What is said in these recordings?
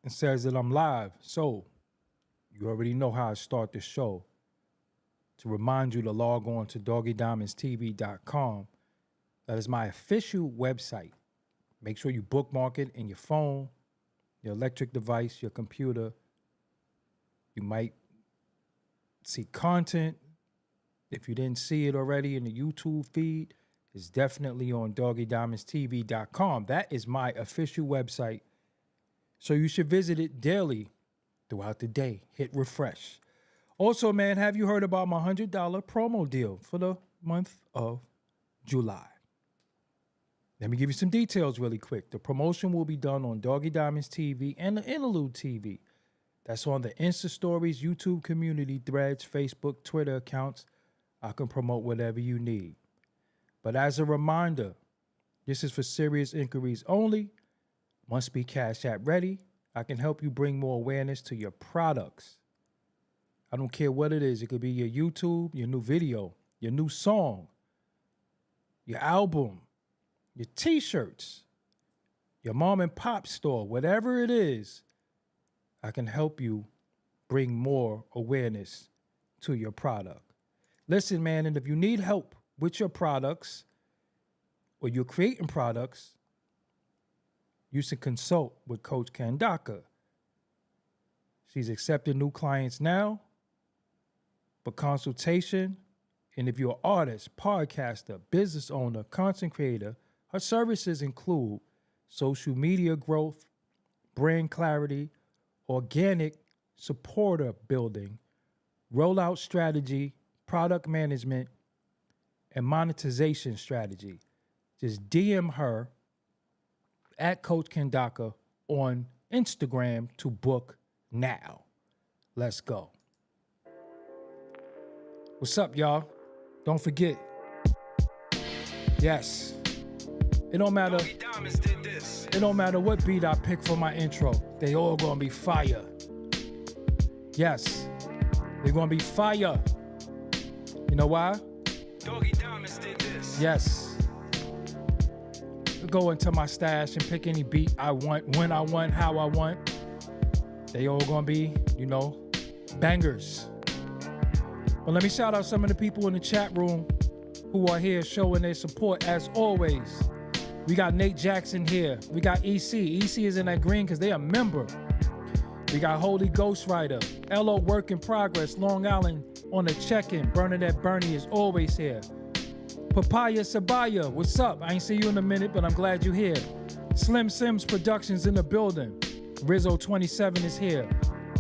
and says that I'm live. So you already know how I start the show. To remind you to log on to doggiediamondstv.com. That is my official website. Make sure you bookmark it in your phone, your electric device, your computer. You might see content. If you didn't see it already in the YouTube feed, it's definitely on doggiediamondstv.com. That is my official website. So you should visit it daily throughout the day. Hit refresh. Also, man, have you heard about my $100 promo deal for the month of July? Let me give you some details really quick. The promotion will be done on Doggie Diamonds TV and the Interlude TV. That's on the Insta Stories, YouTube community threads, Facebook, Twitter accounts. I can promote whatever you need. But as a reminder, this is for serious inquiries only. Must be Cash App ready. I can help you bring more awareness to your products. I don't care what it is. It could be your YouTube, your new video, your new song, your album, your t-shirts, your mom and pop store, whatever it is. I can help you bring more awareness to your product. Listen, man, and if you need help with your products or you're creating products, you should consult with Coach Kandaka. She's accepting new clients now for consultation. And if you're an artist, podcaster, business owner, content creator, her services include social media growth, brand clarity, organic supporter building, rollout strategy, product management, and monetization strategy. Just DM her at Coach Kandaka on Instagram to book now. Let's go. What's up, y'all? Don't forget. Yes. It don't matter. It don't matter what beat I pick for my intro. They all gonna be fire. Yes. They're gonna be fire. You know why? Doggie Diamonds did this. Yes. Go into my stash and pick any beat I want, when I want, how I want. They all gonna be, bangers. But let me shout out some of the people in the chat room who are here showing their support as always. We got Nate Jackson here. We got EC. EC is in that green because they a member. We got Holy Ghostwriter. LO Work in Progress. Long Island on the check-in. Bernadette Bernie is always here. Papaya Sabaya, what's up? I ain't see you in a minute, but I'm glad you're here. Slim Sims Productions in the building. Rizzo 27 is here.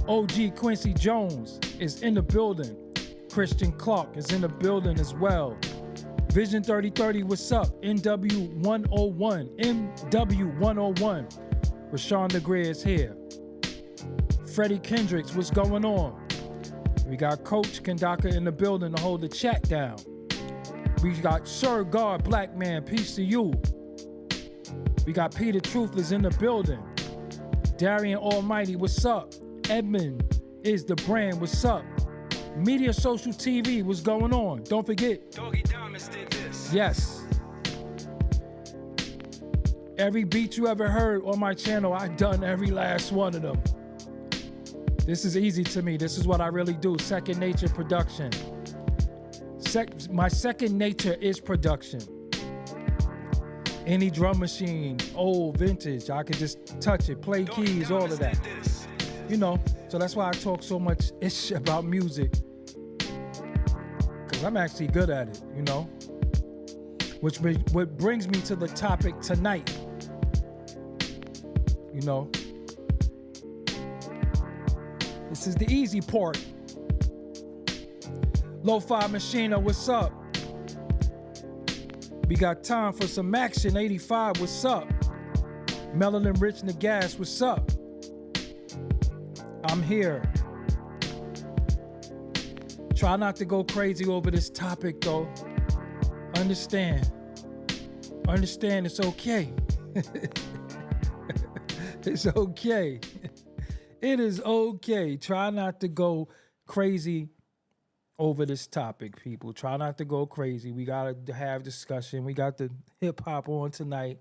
OG Quincy Jones is in the building. Christian Clark is in the building as well. Vision 3030, what's up? NW101, MW101. Rashawn DeGray is here. Freddie Kendricks, what's going on? We got Coach Kandaka in the building to hold the chat down. We got Sir God Black Man, peace to you. We got Peter Truthless in the building. Darian Almighty, what's up? Edmund is the brand, what's up? Media Social TV, what's going on? Don't forget. Doggie Diamonds did this. Yes. Every beat you ever heard on my channel, I've done every last one of them. This is easy to me. This is what I really do. Second nature production. My second nature is production. Any drum machine, old, vintage, I can just touch it, play keys, all of that. So that's why I talk so much ish about music. Because I'm actually good at it, What brings me to the topic tonight. This is the easy part. Lo-Fi Machina, what's up? We got time for some action. 85, what's up? Melanin Rich Nagas, what's up? I'm here. Try not to go crazy over this topic, though. Understand it's okay. It's okay. It is okay. Try not to go crazy over this topic, people. Try not to go crazy. We got to have discussion. We got the hip hop on tonight.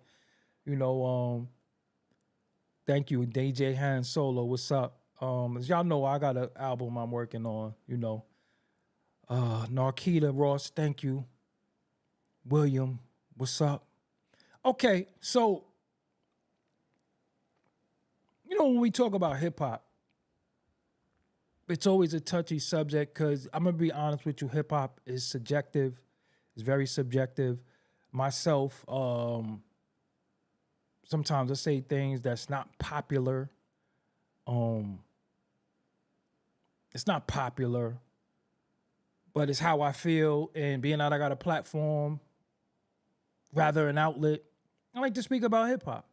Thank you, DJ Han Solo. What's up? As y'all know, I got an album I'm working on. Narkita Ross. Thank you, William. What's up? Okay, so when we talk about hip hop, it's always a touchy subject because I'm gonna be honest with you. Hip hop is subjective. It's very subjective. Myself, sometimes I say things that's not popular. It's not popular, but it's how I feel. And being that I got a platform, rather an outlet, I like to speak about hip hop.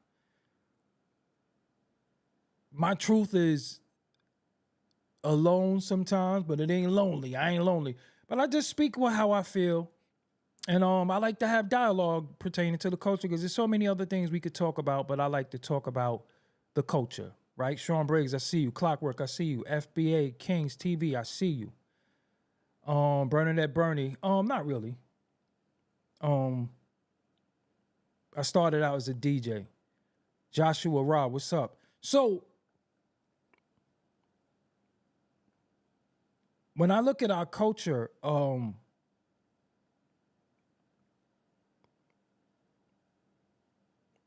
My truth is alone sometimes, but it ain't lonely. I ain't lonely. But I just speak with how I feel. And I like to have dialogue pertaining to the culture because there's so many other things we could talk about, but I like to talk about the culture, right? Sean Briggs, I see you. Clockwork, I see you. FBA, Kings TV, I see you. Bernadette Bernie, not really. I started out as a DJ. Joshua Rob, what's up? So when I look at our culture,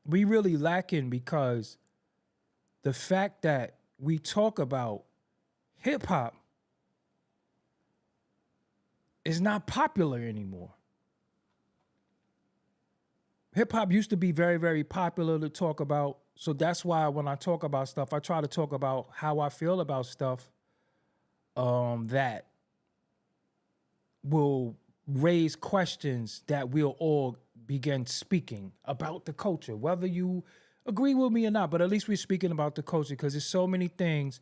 we really lacking because the fact that we talk about hip hop is not popular anymore. Hip hop used to be very, very popular to talk about. So that's why when I talk about stuff, I try to talk about how I feel about stuff that will raise questions that we'll all begin speaking about the culture, whether you agree with me or not, but at least we're speaking about the culture because there's so many things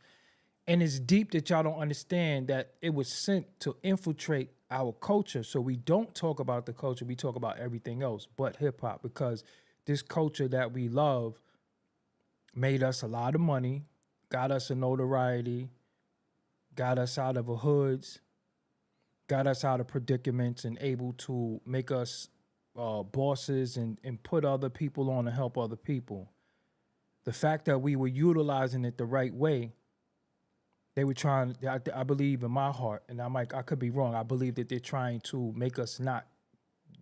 and it's deep that y'all don't understand that it was sent to infiltrate our culture. So we don't talk about the culture, we talk about everything else but hip hop because this culture that we love made us a lot of money, got us a notoriety, got us out of the hoods, got us out of predicaments and able to make us bosses and put other people on to help other people. The fact that we were utilizing it the right way, they were trying, I believe in my heart, and I could be wrong, I believe that they're trying to make us not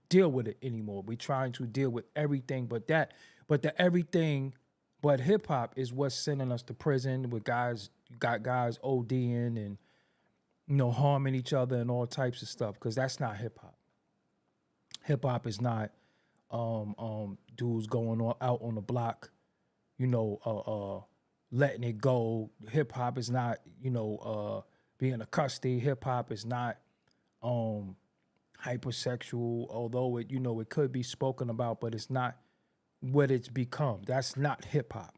deal with it anymore. We're trying to deal with everything but that. But the everything but hip hop is what's sending us to prison with guys, you got guys ODing and harming each other and all types of stuff, because that's not hip hop. Hip hop is not dudes going out on the block, letting it go. Hip hop is not, being a custody. Hip hop is not hypersexual, although it could be spoken about, but it's not what it's become. That's not hip hop.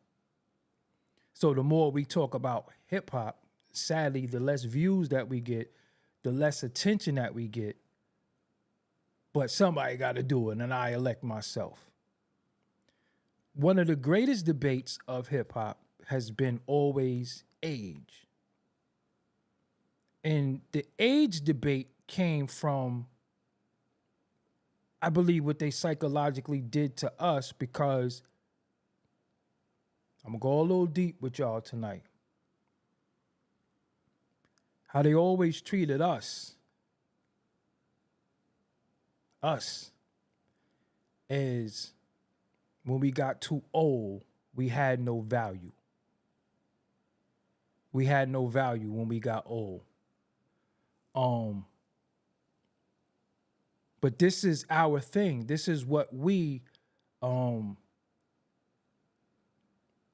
So the more we talk about hip hop, sadly, the less views that we get, the less attention that we get. But somebody got to do it, and I elect myself. One of the greatest debates of hip hop has been always age. And the age debate came from, I believe, what they psychologically did to us, because I'm going to go a little deep with y'all tonight. How they always treated us as when we got too old, we had no value. We had no value when we got old. But this is our thing. This is what we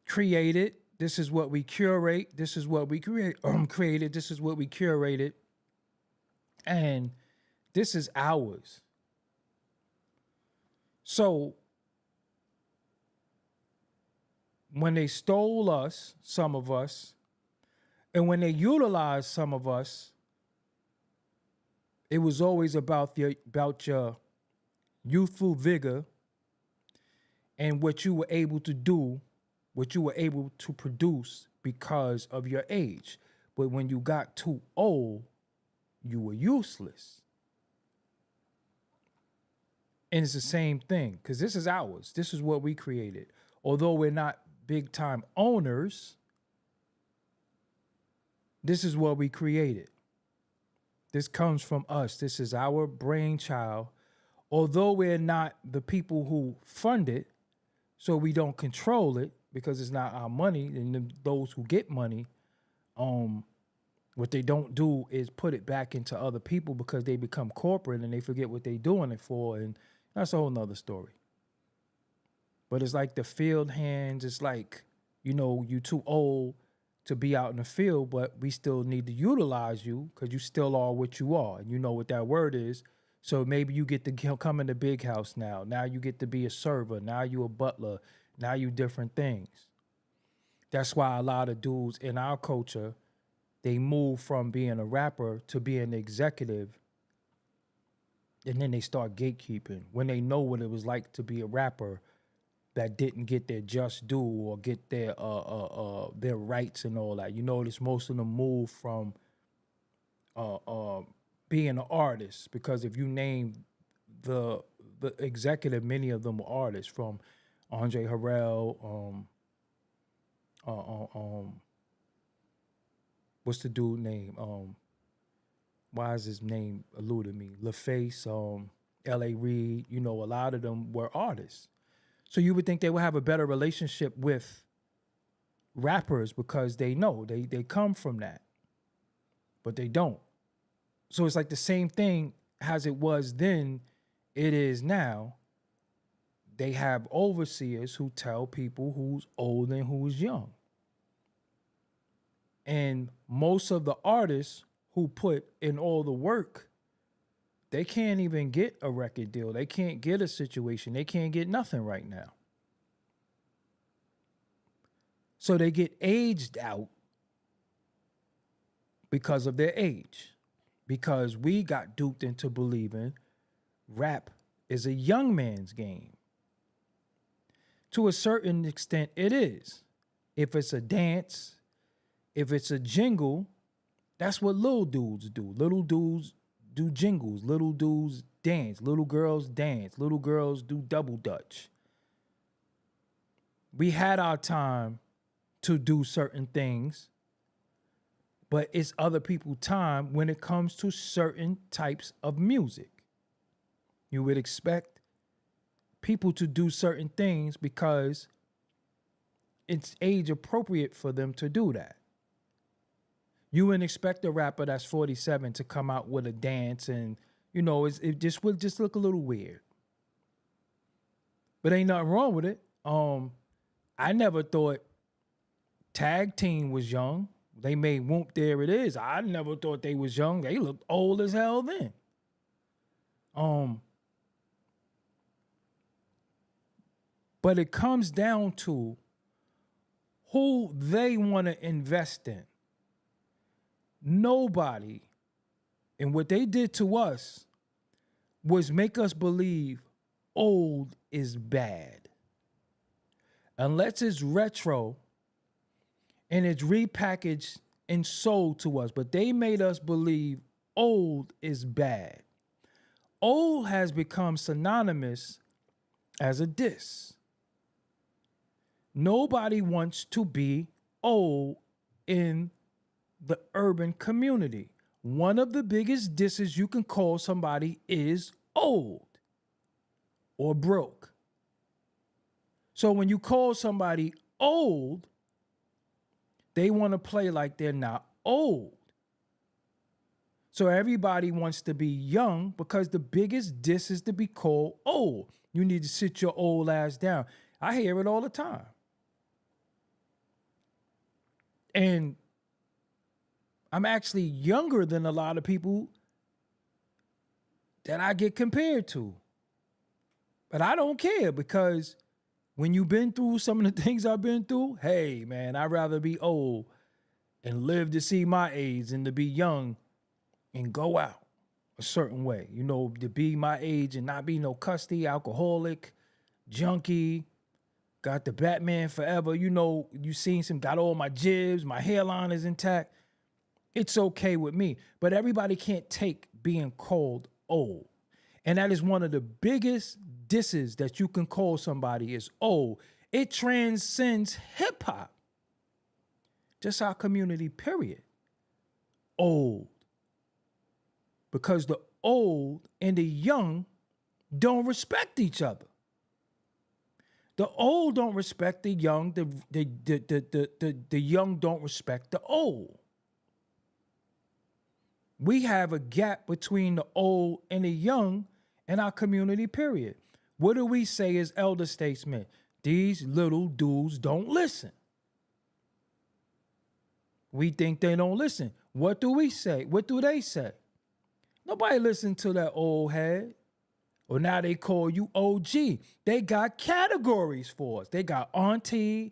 created. This is what we curate. This is what we created. This is what we curated. And this is ours. So when they stole us, some of us, and when they utilized some of us, it was always about your youthful vigor and what you were able to do, what you were able to produce because of your age. But when you got too old, you were useless. And it's the same thing, because this is ours. This is what we created. Although we're not big time owners, this is what we created. This comes from us. This is our brainchild. Although we're not the people who fund it, so we don't control it because it's not our money, and those who get money, what they don't do is put it back into other people because they become corporate and they forget what they're doing it for, and that's a whole nother story. But it's like the field hands. It's like, you too old to be out in the field, but we still need to utilize you because you still are what you are. And you know what that word is. So maybe you get to come in the big house now. Now you get to be a server. Now you a butler. Now you different things. That's why a lot of dudes in our culture, they move from being a rapper to being an executive. And then they start gatekeeping when they know what it was like to be a rapper that didn't get their just due or get their rights and all that. You notice most of them move from being an artist, because if you name the executive, many of them are artists, from Andre Harrell, what's the dude name? Why is his name eluding me? LaFace, L.A. Reid, a lot of them were artists. So you would think they would have a better relationship with rappers because they know they come from that, but they don't. So it's like the same thing as it was then, it is now. They have overseers who tell people who's old and who's young. And most of the artists who put in all the work, they can't even get a record deal. They can't get a situation. They can't get nothing right now. So they get aged out because of their age. Because we got duped into believing rap is a young man's game. To a certain extent, it is. If it's a dance, if it's a jingle, that's what little dudes do. Little dudes do jingles. Little dudes dance. Little girls dance. Little girls do double dutch. We had our time to do certain things, but it's other people's time when it comes to certain types of music. You would expect people to do certain things because it's age appropriate for them to do that. You wouldn't expect a rapper that's 47 to come out with a dance, and it just would just look a little weird. But ain't nothing wrong with it. I never thought Tag Team was young. They made Whoop, There It Is. I never thought they was young. They looked old as hell then. But it comes down to who they want to invest in. Nobody, and what they did to us was make us believe old is bad. Unless it's retro and it's repackaged and sold to us. But they made us believe old is bad. Old has become synonymous as a diss. Nobody wants to be old in the urban community. One of the biggest disses you can call somebody is old or broke. So when you call somebody old, they want to play like they're not old. So everybody wants to be young because the biggest diss is to be called old. You need to sit your old ass down. I hear it all the time. And I'm actually younger than a lot of people that I get compared to. But I don't care, because when you've been through some of the things I've been through, hey, man, I'd rather be old and live to see my age than to be young and go out a certain way. To be my age and not be no custody, alcoholic, junkie, got the Batman forever. You seen got all my jibs, my hairline is intact. It's okay with me. But everybody can't take being called old. And that is one of the biggest disses that you can call somebody is old. It transcends hip hop. Just our community, period. Old. Because the old and the young don't respect each other. The old don't respect the young. The young don't respect the old. We have a gap between the old and the young in our community, period. What do we say as elder statesmen? These little dudes don't listen. We think they don't listen. What do we say? What do they say? Nobody listen to that old head. Or now they call you OG. They got categories for us. They got auntie,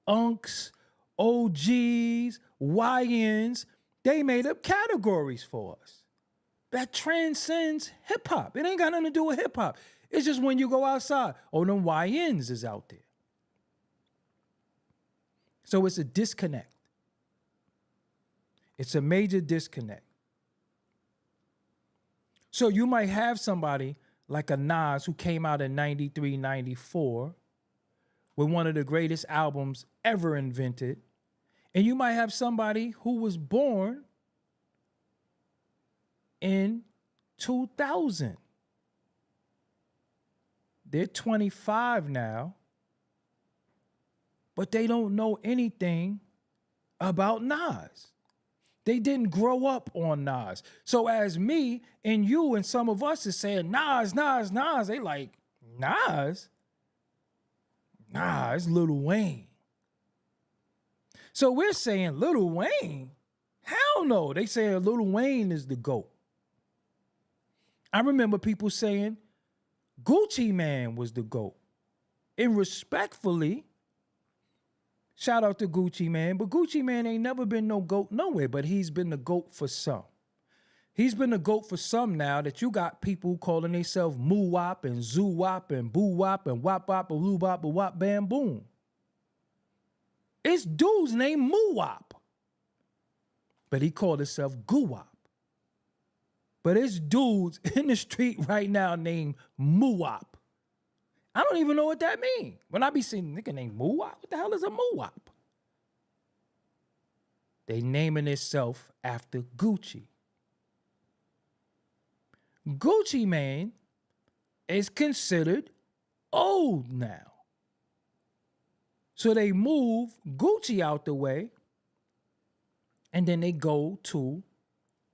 unks, OGs, YNs. They made up categories for us. That transcends hip hop. It ain't got nothing to do with hip hop. It's just when you go outside, oh, them YNs is out there. So it's a disconnect. It's a major disconnect. So you might have somebody like a Nas who came out in 93, 94 with one of the greatest albums ever invented. And you might have somebody who was born in 2000. They're 25 now, but they don't know anything about Nas. They didn't grow up on Nas. So as me and you and some of us is saying, Nas, Nas, Nas, they like, Nas? Nah, it's Lil Wayne. So we're saying Lil Wayne? Hell no. They say Lil Wayne is the GOAT. I remember people saying Gucci Mane was the GOAT. And respectfully, shout out to Gucci Mane, but Gucci Mane ain't never been no GOAT nowhere, but he's been the GOAT for some. He's been the GOAT for some now that you got people calling themselves Moo-Wop and Zoo-Wop and Boo-Wop and Wop-Wop and Loo-Wop and Wop Bam Boom. It's dude's named Moo-Wop, but he called himself Goo-Wop. But it's dudes in the street right now named Moo-Wop. I don't even know what that means. When I be seeing a nigga named Moo-Wop, what the hell is a Moo-Wop? They naming itself after Gucci. Gucci Mane is considered old now. So they move Gucci out the way, and then they go to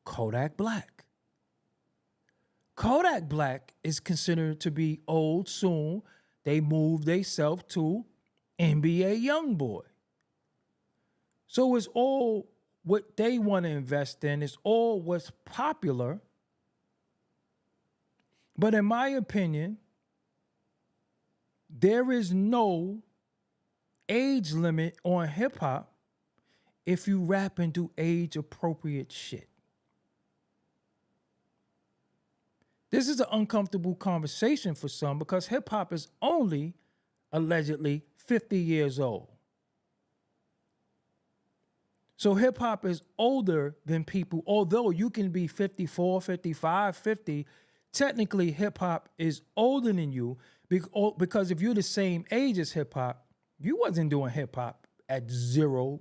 Kodak Black. Kodak Black is considered to be old soon. They moved themselves to NBA Youngboy. So it's all what they want to invest in. It's all what's popular. But in my opinion, there is no age limit on hip hop if you rap and do age appropriate shit. This is an uncomfortable conversation for some because hip hop is only allegedly 50 years old. So hip hop is older than people, although you can be 54, 55, 50. Technically, hip hop is older than you because if you're the same age as hip hop, you wasn't doing hip hop at 0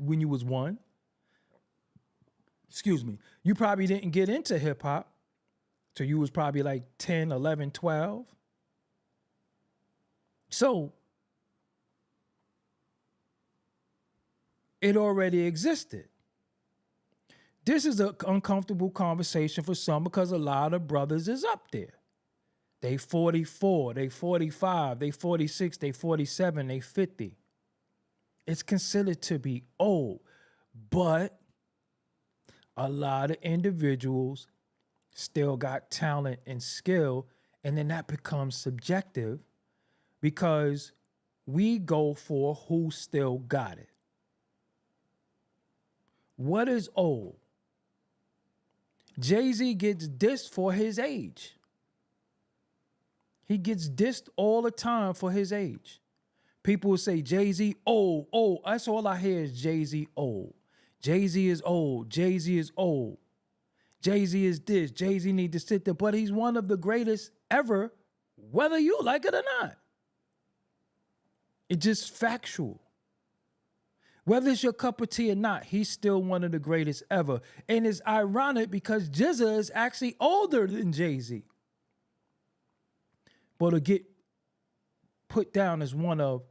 when you was 1. Excuse me. You probably didn't get into hip hop till you was probably like 10, 11, 12. So it already existed. This is an uncomfortable conversation for some because a lot of brothers is up there. They 44, they 45, they 46, they 47, they 50. It's considered to be old, but a lot of individuals still got talent and skill, and then that becomes subjective because we go for who still got it. What is old? Jay-Z gets dissed for his age. He gets dissed all the time for his age. People will say, Jay-Z old, old. That's all I hear is Jay-Z old. Jay-Z is old. Jay-Z is old. Jay-Z is this. Jay-Z need to sit there. But he's one of the greatest ever, whether you like it or not. It's just factual. Whether it's your cup of tea or not, he's still one of the greatest ever. And it's ironic because GZA is actually older than Jay-Z. But to get put down as one of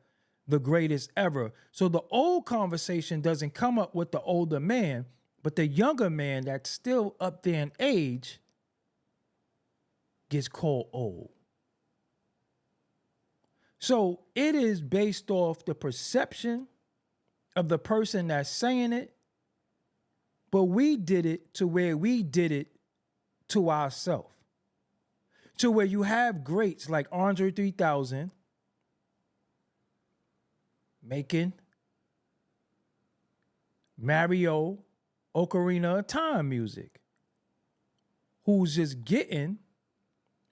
the greatest ever. So the old conversation doesn't come up with the older man, but the younger man that's still up there in age gets called old. So it is based off the perception of the person that's saying it, but we did it to where we did it to ourselves. To where you have greats like Andre 3000 making Mario Ocarina of Time music, who's just getting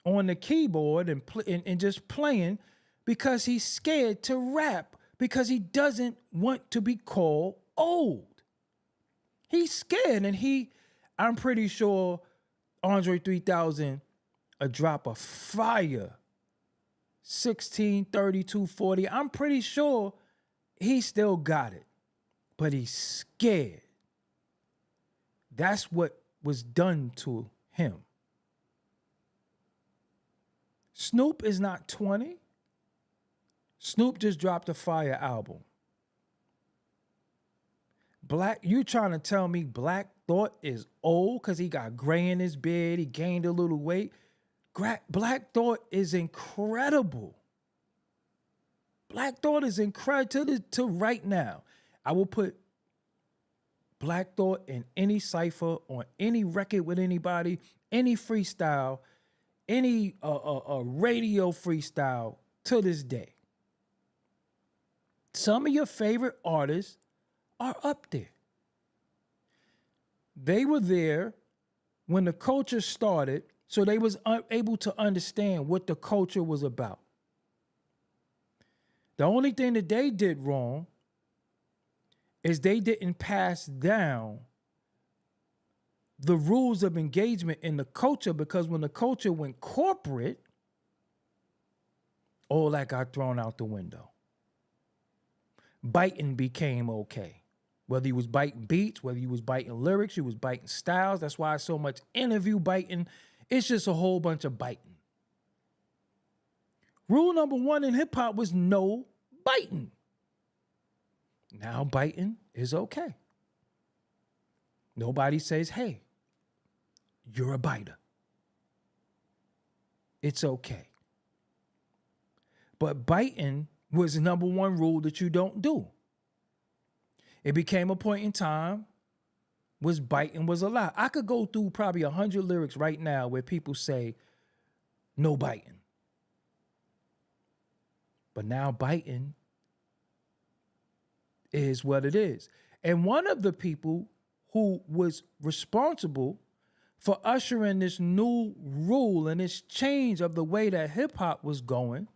on the keyboard and just playing because he's scared to rap, because he doesn't want to be called old. He's scared, and I'm pretty sure Andre 3000 a drop of fire 16, 32, 40. I'm pretty sure he still got it, but he's scared. That's what was done to him. Snoop is not 20. Snoop just dropped a fire album. You trying to tell me Black Thought is old because he got gray in his beard, he gained a little weight? Black Thought is incredible. Black Thought is incredible to right now. I will put Black Thought in any cipher, on any record with anybody, any freestyle, any radio freestyle to this day. Some of your favorite artists are up there. They were there when the culture started, so they was able to understand what the culture was about. The only thing that they did wrong is they didn't pass down the rules of engagement in the culture, because when the culture went corporate, all that got thrown out the window. Biting became okay. Whether you was biting beats, whether you was biting lyrics, you was biting styles. That's why so much interview biting. It's just a whole bunch of biting. Rule number one in hip hop was no biting. Now biting is okay. Nobody says, hey, you're a biter. It's okay. But biting was the number one rule that you don't do. It became a point in time was biting was allowed. I could go through probably 100 lyrics right now where people say no biting. But now biting is what it is. And one of the people who was responsible for ushering this new rule and this change of the way that hip hop was going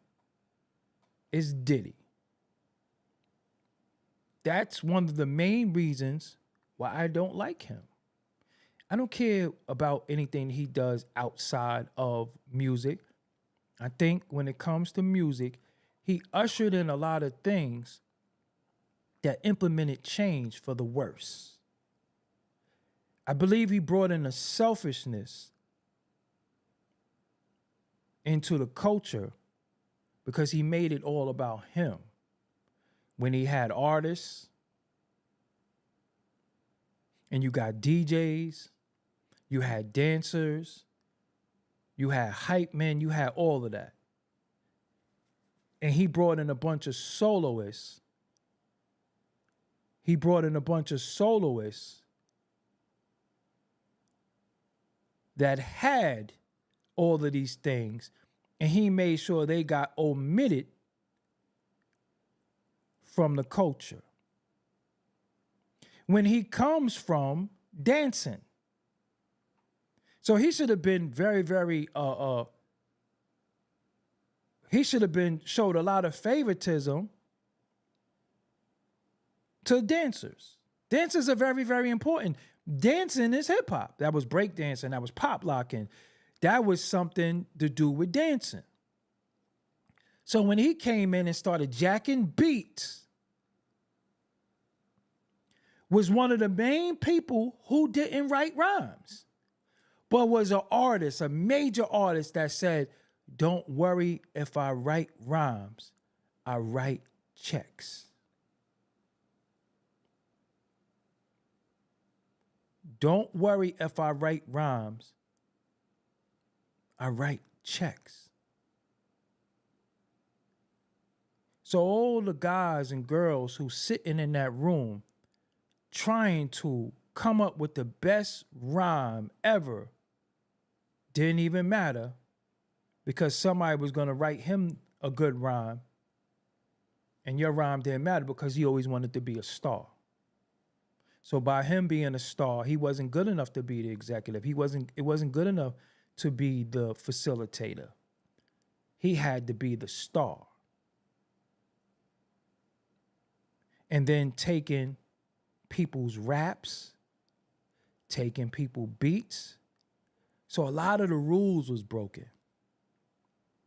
is Diddy. That's one of the main reasons why I don't like him. I don't care about anything he does outside of music. I think when it comes to music, he ushered in a lot of things that implemented change for the worse. I believe he brought in a selfishness into the culture because he made it all about him. When he had artists, and you got DJs, you had dancers, you had hype men, you had all of that. And he brought in a bunch of soloists. That had all of these things, and he made sure they got omitted from the culture. When he comes from dancing. So he should have been very, very, he should have been showed a lot of favoritism to dancers. Dancers are very, very important. Dancing is hip hop. That was break dancing. That was pop locking. That was something to do with dancing. So when he came in and started jacking beats, was one of the main people who didn't write rhymes, but was an artist, a major artist that said, don't worry if I write rhymes, I write checks. Don't worry if I write rhymes, I write checks. So all the guys and girls who sitting in that room trying to come up with the best rhyme ever didn't even matter, because somebody was going to write him a good rhyme, and your rhyme didn't matter because he always wanted to be a star. So by him being a star, he wasn't good enough to be the executive. It wasn't good enough to be the facilitator. He had to be the star. And then taking people's raps, taking people beats. So a lot of the rules was broken.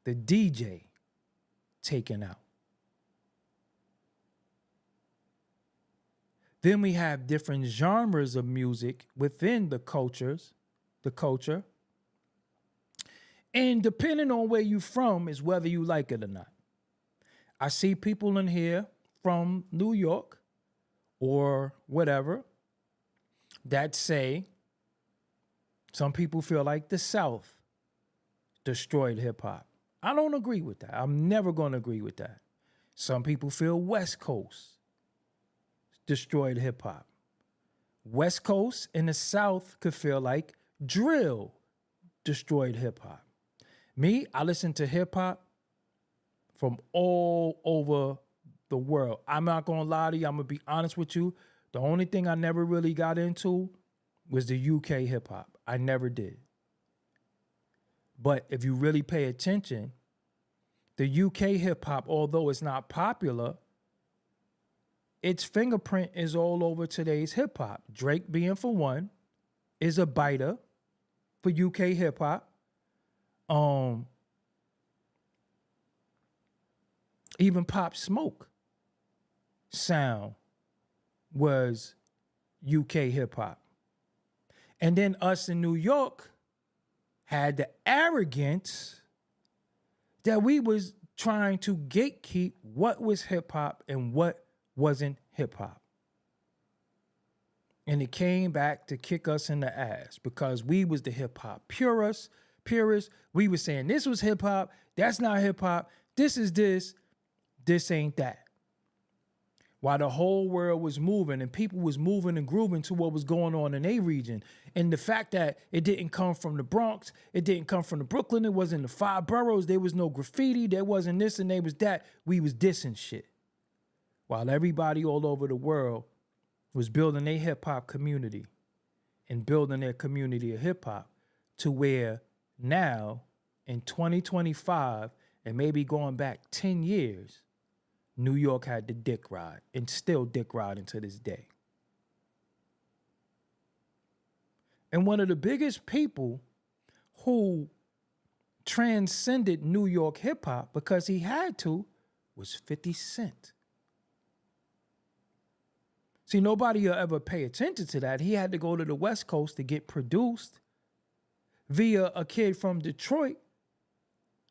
The DJ taken out. Then we have different genres of music within the culture. And depending on where you're from is whether you like it or not. I see people in here from New York or whatever that say some people feel like the South destroyed hip hop. I don't agree with that. I'm never going to agree with that. Some people feel West Coast destroyed hip hop. West Coast and the South could feel like drill destroyed hip hop. Me, I listen to hip hop from all over the world. I'm not going to lie to you. I'm going to be honest with you. The only thing I never really got into was the UK hip hop. I never did. But if you really pay attention, the UK hip hop, although it's not popular, its fingerprint is all over today's hip hop. Drake, being for one, is a biter for UK hip hop. Even Pop Smoke sound was UK hip hop. And then us in New York had the arrogance that we was trying to gatekeep what was hip hop and what wasn't hip hop. And it came back to kick us in the ass because we was the hip hop purists. We were saying this was hip hop, that's not hip hop, this is this ain't that. While the whole world was moving and people was moving and grooving to what was going on in a region. And the fact that it didn't come from the Bronx, it didn't come from the Brooklyn, it wasn't the 5 boroughs, there was no graffiti, there wasn't this and there was that. We was dissing shit. While everybody all over the world was building their hip hop community and building their community of hip hop to where now in 2025 and maybe going back 10 years, New York had the dick ride and still dick riding to this day. And one of the biggest people who transcended New York hip hop because he had to was 50 Cent. See, nobody will ever pay attention to that. He had to go to the West Coast to get produced via a kid from Detroit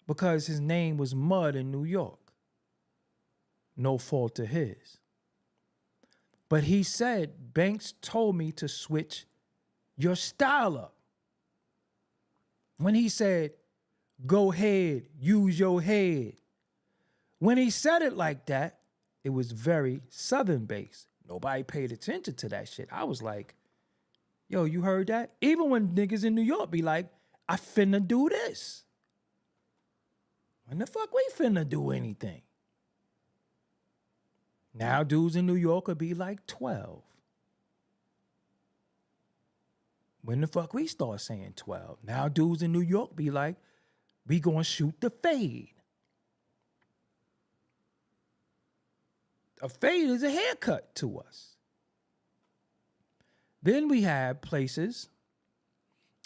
because his name was Mud in New York. No fault of his. But he said, Banks told me to switch your style up. When he said, go ahead, use your head. When he said it like that, it was very Southern based. Nobody paid attention to that shit. I was like, yo, you heard that? Even when niggas in New York be like, I finna do this. When the fuck we finna do anything? Now dudes in New York would be like 12. When the fuck we start saying 12? Now dudes in New York be like, we gonna shoot the fade. A fade is a haircut to us. Then we have places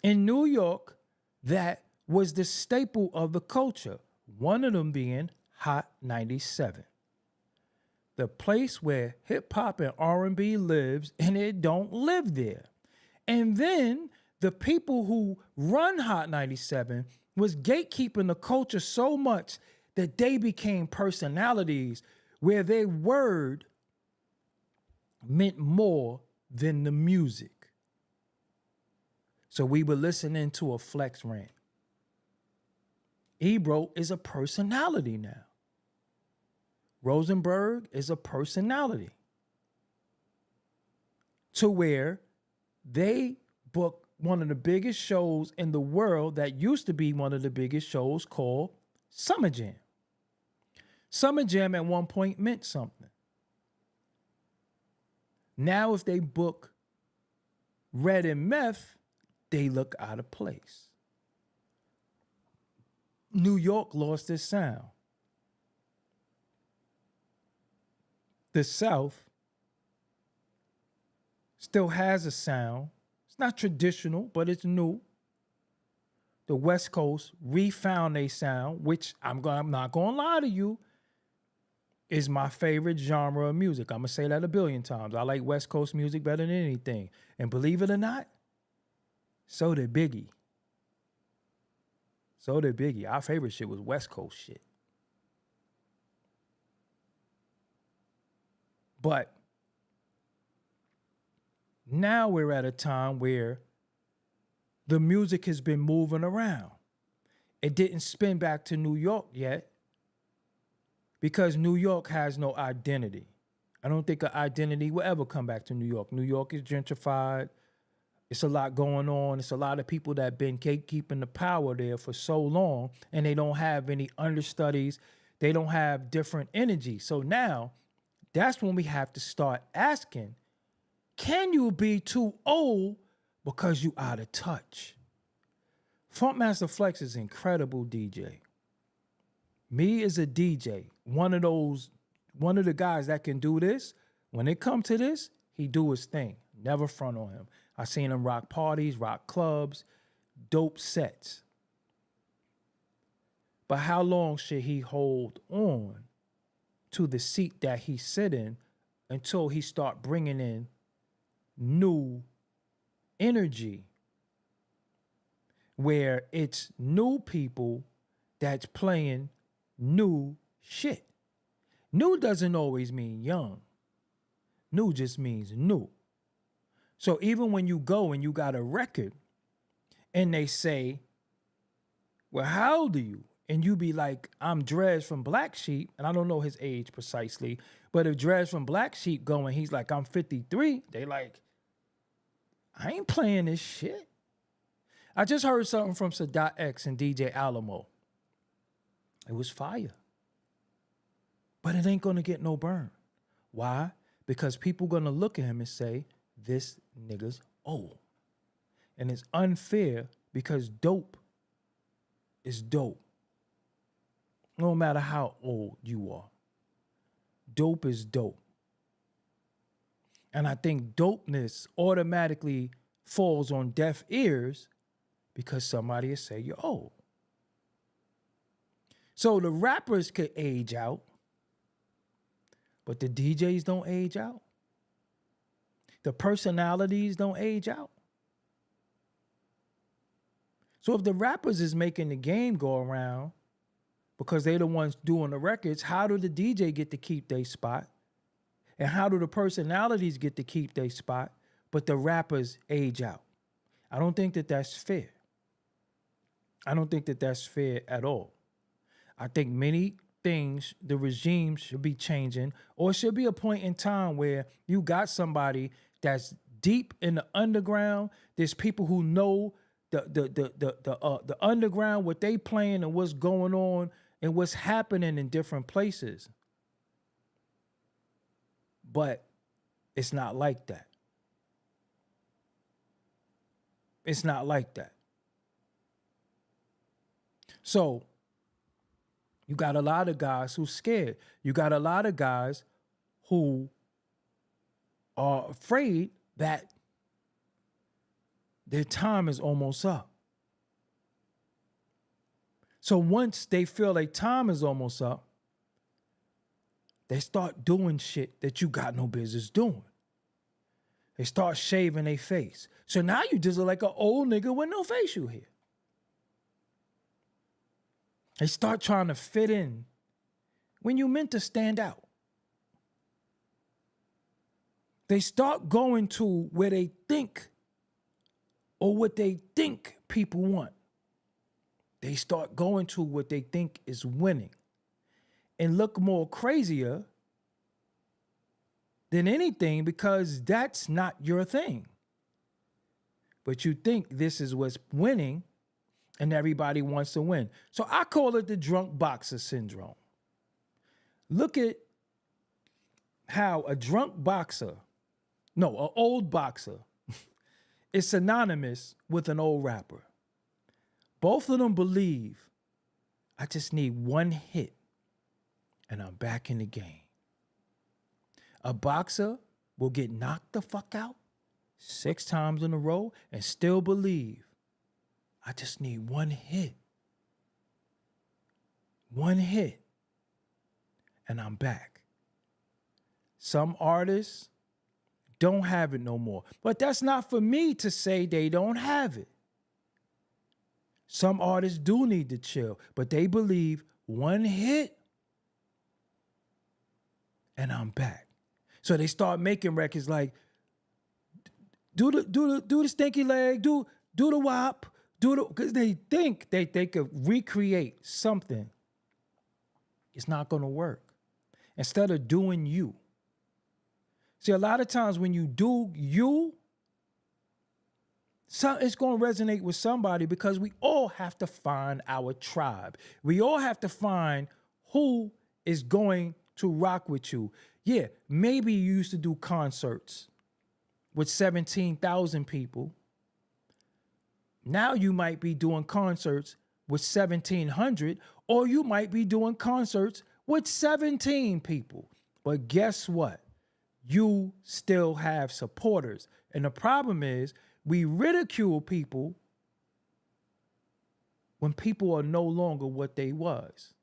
in New York that was the staple of the culture. One of them being Hot 97. The place where hip hop and R&B lives, and it don't live there. And then the people who run Hot 97 was gatekeeping the culture so much that they became personalities where their word meant more than the music. So we were listening to a Flex rant. Ebro is a personality now. Rosenberg is a personality. To where they book one of the biggest shows in the world that used to be one of the biggest shows called Summer Jam. Summer Jam at one point meant something. Now if they book Red and Meth, they look out of place. New York lost its sound. The South still has a sound. It's not traditional, but it's new. The West Coast refound a sound, which I'm not going to lie to you, is my favorite genre of music. I'm going to say that a billion times. I like West Coast music better than anything. And believe it or not, so did Biggie. So did Biggie. Our favorite shit was West Coast shit. But now we're at a time where the music has been moving around. It didn't spin back to New York yet because New York has no identity. I don't think an identity will ever come back to New York. New York is gentrified. It's a lot going on. It's a lot of people that have been gatekeeping the power there for so long, and they don't have any understudies. They don't have different energy. So now, that's when we have to start asking, can you be too old because you out of touch? Funkmaster Flex is an incredible DJ. Me as a DJ, one of the guys that can do this, when it comes to this, he do his thing. Never front on him. I seen him rock parties, rock clubs, dope sets. But how long should he hold on to the seat that he's sitting until he start bringing in new energy where it's new people that's playing new shit? New doesn't always mean young. New just means new. So even when you go and you got a record and they say, well, how old are you? And you be like, I'm Dres from Black Sheep, and I don't know his age precisely, but if Dres from Black Sheep going, he's like, I'm 53, they like, I ain't playing this shit. I just heard something from Sadat X and DJ Alamo. It was fire. But it ain't gonna get no burn. Why? Because people gonna look at him and say, this nigga's old. And it's unfair because dope is dope. No matter how old you are. Dope is dope. And I think dopeness automatically falls on deaf ears because somebody will say you're old. So the rappers could age out, but the DJs don't age out. The personalities don't age out. So if the rappers is making the game go around because they the ones doing the records, how do the DJ get to keep their spot? And how do the personalities get to keep their spot, but the rappers age out? I don't think that that's fair. I don't think that that's fair at all. I think many things, the regime should be changing, or it should be a point in time where you got somebody that's deep in the underground. There's people who know the underground, what they playing and what's going on and what's happening in different places. But it's not like that. It's not like that. So you got a lot of guys who's scared. You got a lot of guys who are afraid that their time is almost up. So once they feel their time is almost up, They start doing shit that you got no business doing. They start shaving their face. So now you just look like an old nigga with no facial hair. They start trying to fit in when you meant to stand out. They start going to where they think or what they think people want. They start going to what they think is winning and look more crazier than anything because that's not your thing. But you think this is what's winning and everybody wants to win. So I call it the drunk boxer syndrome. Look at how a drunk boxer, no, an old boxer is synonymous with an old rapper. Both of them believe I just need one hit and I'm back in the game. A boxer will get knocked the fuck out 6 times in a row and still believe I just need one hit. One hit and I'm back. Some artists don't have it no more. But that's not for me to say they don't have it. Some artists do need to chill, but they believe one hit and I'm back. So they start making records like do the stinky leg, do the wop, because they think they could recreate something. It's not gonna work. Instead of doing you. See, a lot of times when you do you, it's going to resonate with somebody because we all have to find our tribe. We all have to find who is going to rock with you. Yeah, maybe you used to do concerts with 17,000 people. Now you might be doing concerts with 1,700, or you might be doing concerts with 17 people. But guess what? You still have supporters. And the problem is we ridicule people when people are no longer what they was.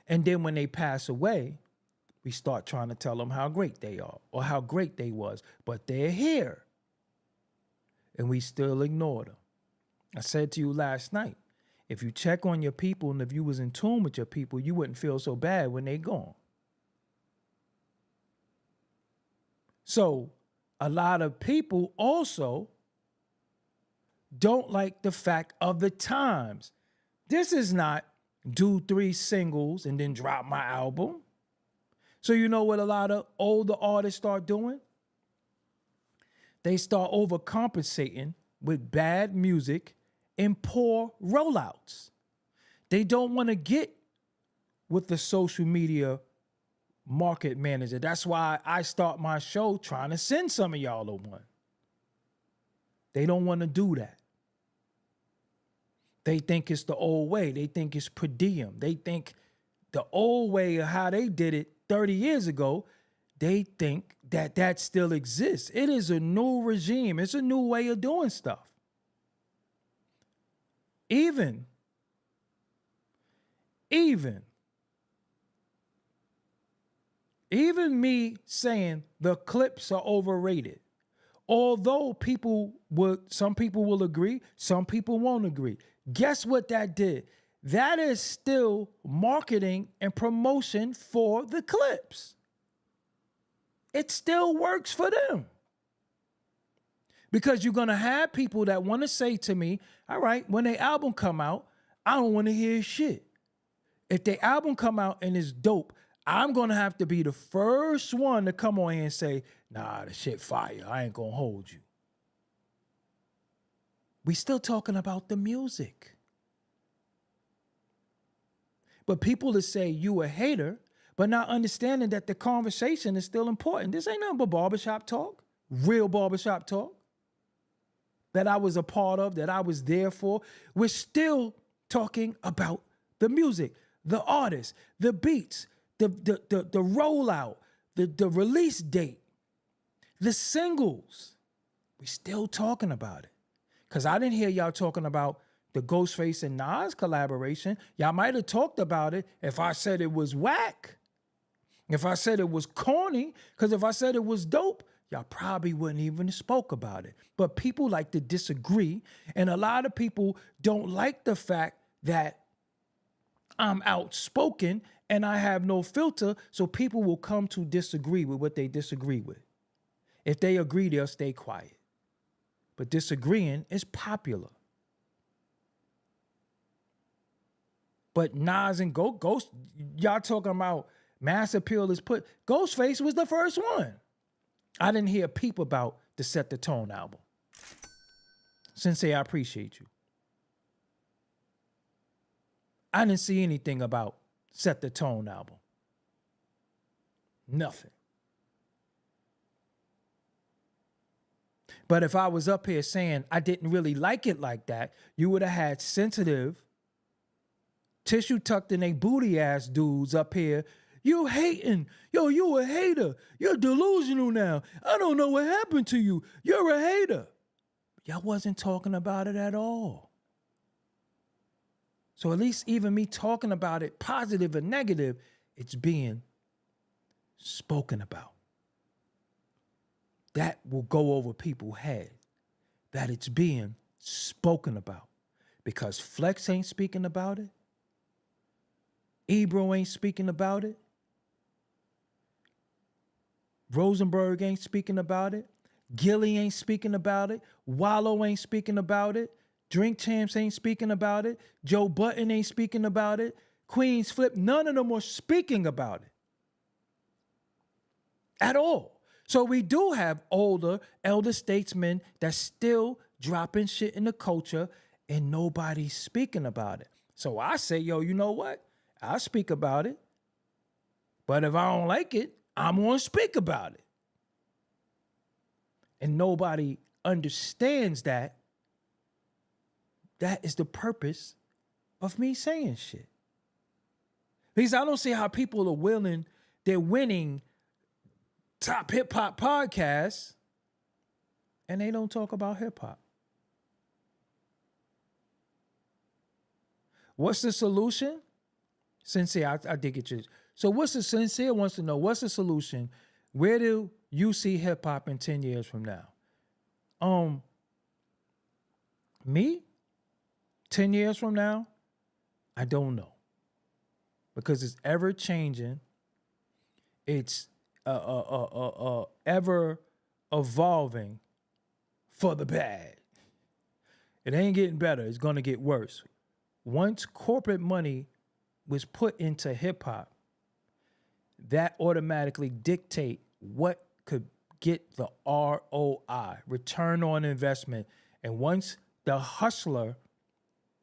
And then when they pass away, we start trying to tell them how great they are or how great they was. But they're here. And we still ignore them. I said to you last night, if you check on your people and if you was in tune with your people, you wouldn't feel so bad when they gone. So a lot of people also don't like the fact of the times. This is not do 3 singles and then drop my album. So you know what a lot of older artists start doing? They start overcompensating with bad music and poor rollouts. They don't want to get with the social media market manager. That's why I start my show trying to send some of y'all to one. They don't want to do that. They think it's the old way. They think it's per diem. They think the old way of how they did it 30 years ago, they think that that still exists. It is a new regime. It's a new way of doing stuff. Even me saying the clips are overrated, although some people will agree, some people won't agree. Guess what that did? That is still marketing and promotion for the clips. It still works for them. Because you're going to have people that want to say to me, all right, when their album come out, I don't want to hear shit. If their album come out and it's dope, I'm going to have to be the first one to come on here and say, nah, the shit fire. I ain't going to hold you. We still talking about the music. But people that say you a hater, but not understanding that the conversation is still important. This ain't nothing but barbershop talk, real barbershop talk that I was a part of, that I was there for. We're still talking about the music, the artists, the beats, the rollout, the release date, the singles. We're still talking about it. Because I didn't hear y'all talking about the Ghostface and Nas collaboration, y'all might have talked about it if I said it was whack. If I said it was corny, because if I said it was dope, y'all probably wouldn't even have spoke about it. But people like to disagree, and a lot of people don't like the fact that I'm outspoken and I have no filter, so people will come to disagree with what they disagree with. If they agree, they'll stay quiet. But disagreeing is popular. But Nas and Ghost, y'all talking about mass appeal is put. Ghostface was the first one. I didn't hear a peep about the Set the Tone album. Sensei, I appreciate you. I didn't see anything about Set the Tone album. Nothing. But if I was up here saying I didn't really like it like that, you would have had sensitive, tissue tucked in they booty ass dudes up here. You hating. Yo, you a hater. You're delusional now. I don't know what happened to you. You're a hater. Y'all wasn't talking about it at all. So at least even me talking about it, positive or negative, it's being spoken about. That will go over people's head, that it's being spoken about. Because Flex ain't speaking about it. Ebro ain't speaking about it. Rosenberg ain't speaking about it. Gilly ain't speaking about it. Wallow ain't speaking about it. Drink Champs ain't speaking about it. Joe Button ain't speaking about it. Queen's Flip, none of them are speaking about it. At all. So we do have elder statesmen that's still dropping shit in the culture and nobody's speaking about it. So I say, yo, you know what? I'll speak about it. But if I don't like it, I'm going to speak about it. And nobody understands that. That is the purpose of me saying shit. Because I don't see how people are they're winning top hip hop podcasts and they don't talk about hip hop. What's the solution? Sincere, I did get you. So what's the sincere wants to know, what's the solution? Where do you see hip hop in 10 years from now? Me? 10 years from now? I don't know. Because it's ever changing. It's ever evolving for the bad. It ain't getting better. It's going to get worse. Once corporate money was put into hip hop, that automatically dictate what could get the ROI, return on investment. And once the hustler,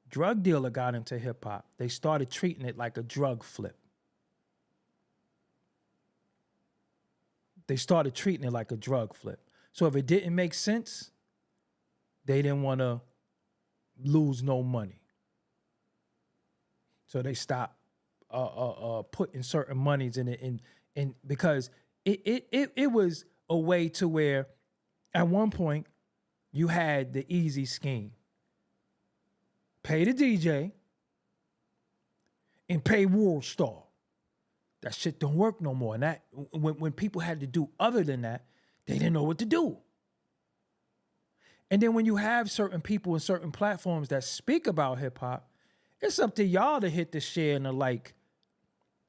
drug dealer got into hip hop, they started treating it like a drug flip. They started treating it like a drug flip. So if it didn't make sense, they didn't want to lose no money. So they stopped putting certain monies in it, and because it was a way to where at one point you had the easy scheme. Pay the DJ and pay World Star. That shit don't work no more. And that when people had to do other than that, they didn't know what to do. And then when you have certain people and certain platforms that speak about hip hop, it's up to y'all to hit the share and the like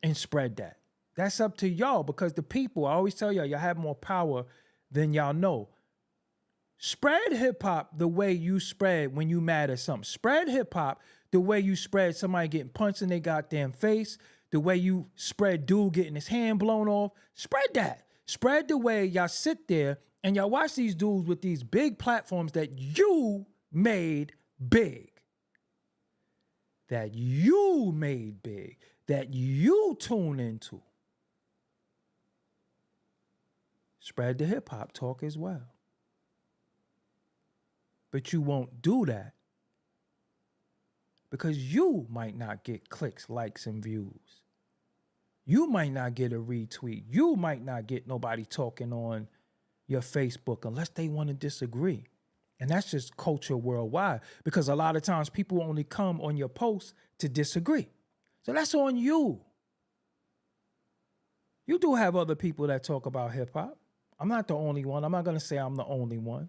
and spread that. That's up to y'all, because the people, I always tell y'all have more power than y'all know. Spread hip hop the way you spread when you mad at something. Spread hip hop the way you spread somebody getting punched in their goddamn face, the way you spread dude getting his hand blown off. Spread that. Spread the way y'all sit there and y'all watch these dudes with these big platforms that you made big. That you made big. That you tune into. Spread the hip hop talk as well. But you won't do that because you might not get clicks, likes, and views. You might not get a retweet. You might not get nobody talking on your Facebook unless they want to disagree. And that's just culture worldwide, because a lot of times people only come on your posts to disagree. So that's on you. You do have other people that talk about hip hop. I'm not the only one. I'm not going to say I'm the only one.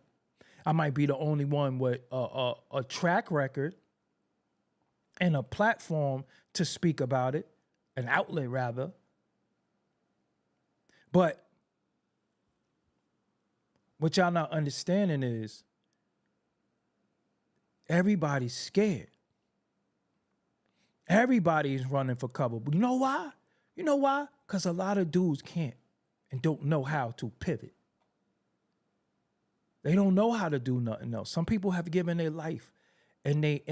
I might be the only one with a track record and a platform to speak about it, an outlet rather. But what y'all not understanding is everybody's scared. Everybody's running for cover. But you know why? You know why? Because a lot of dudes can't and don't know how to pivot. They don't know how to do nothing else. Some people have given their life and they've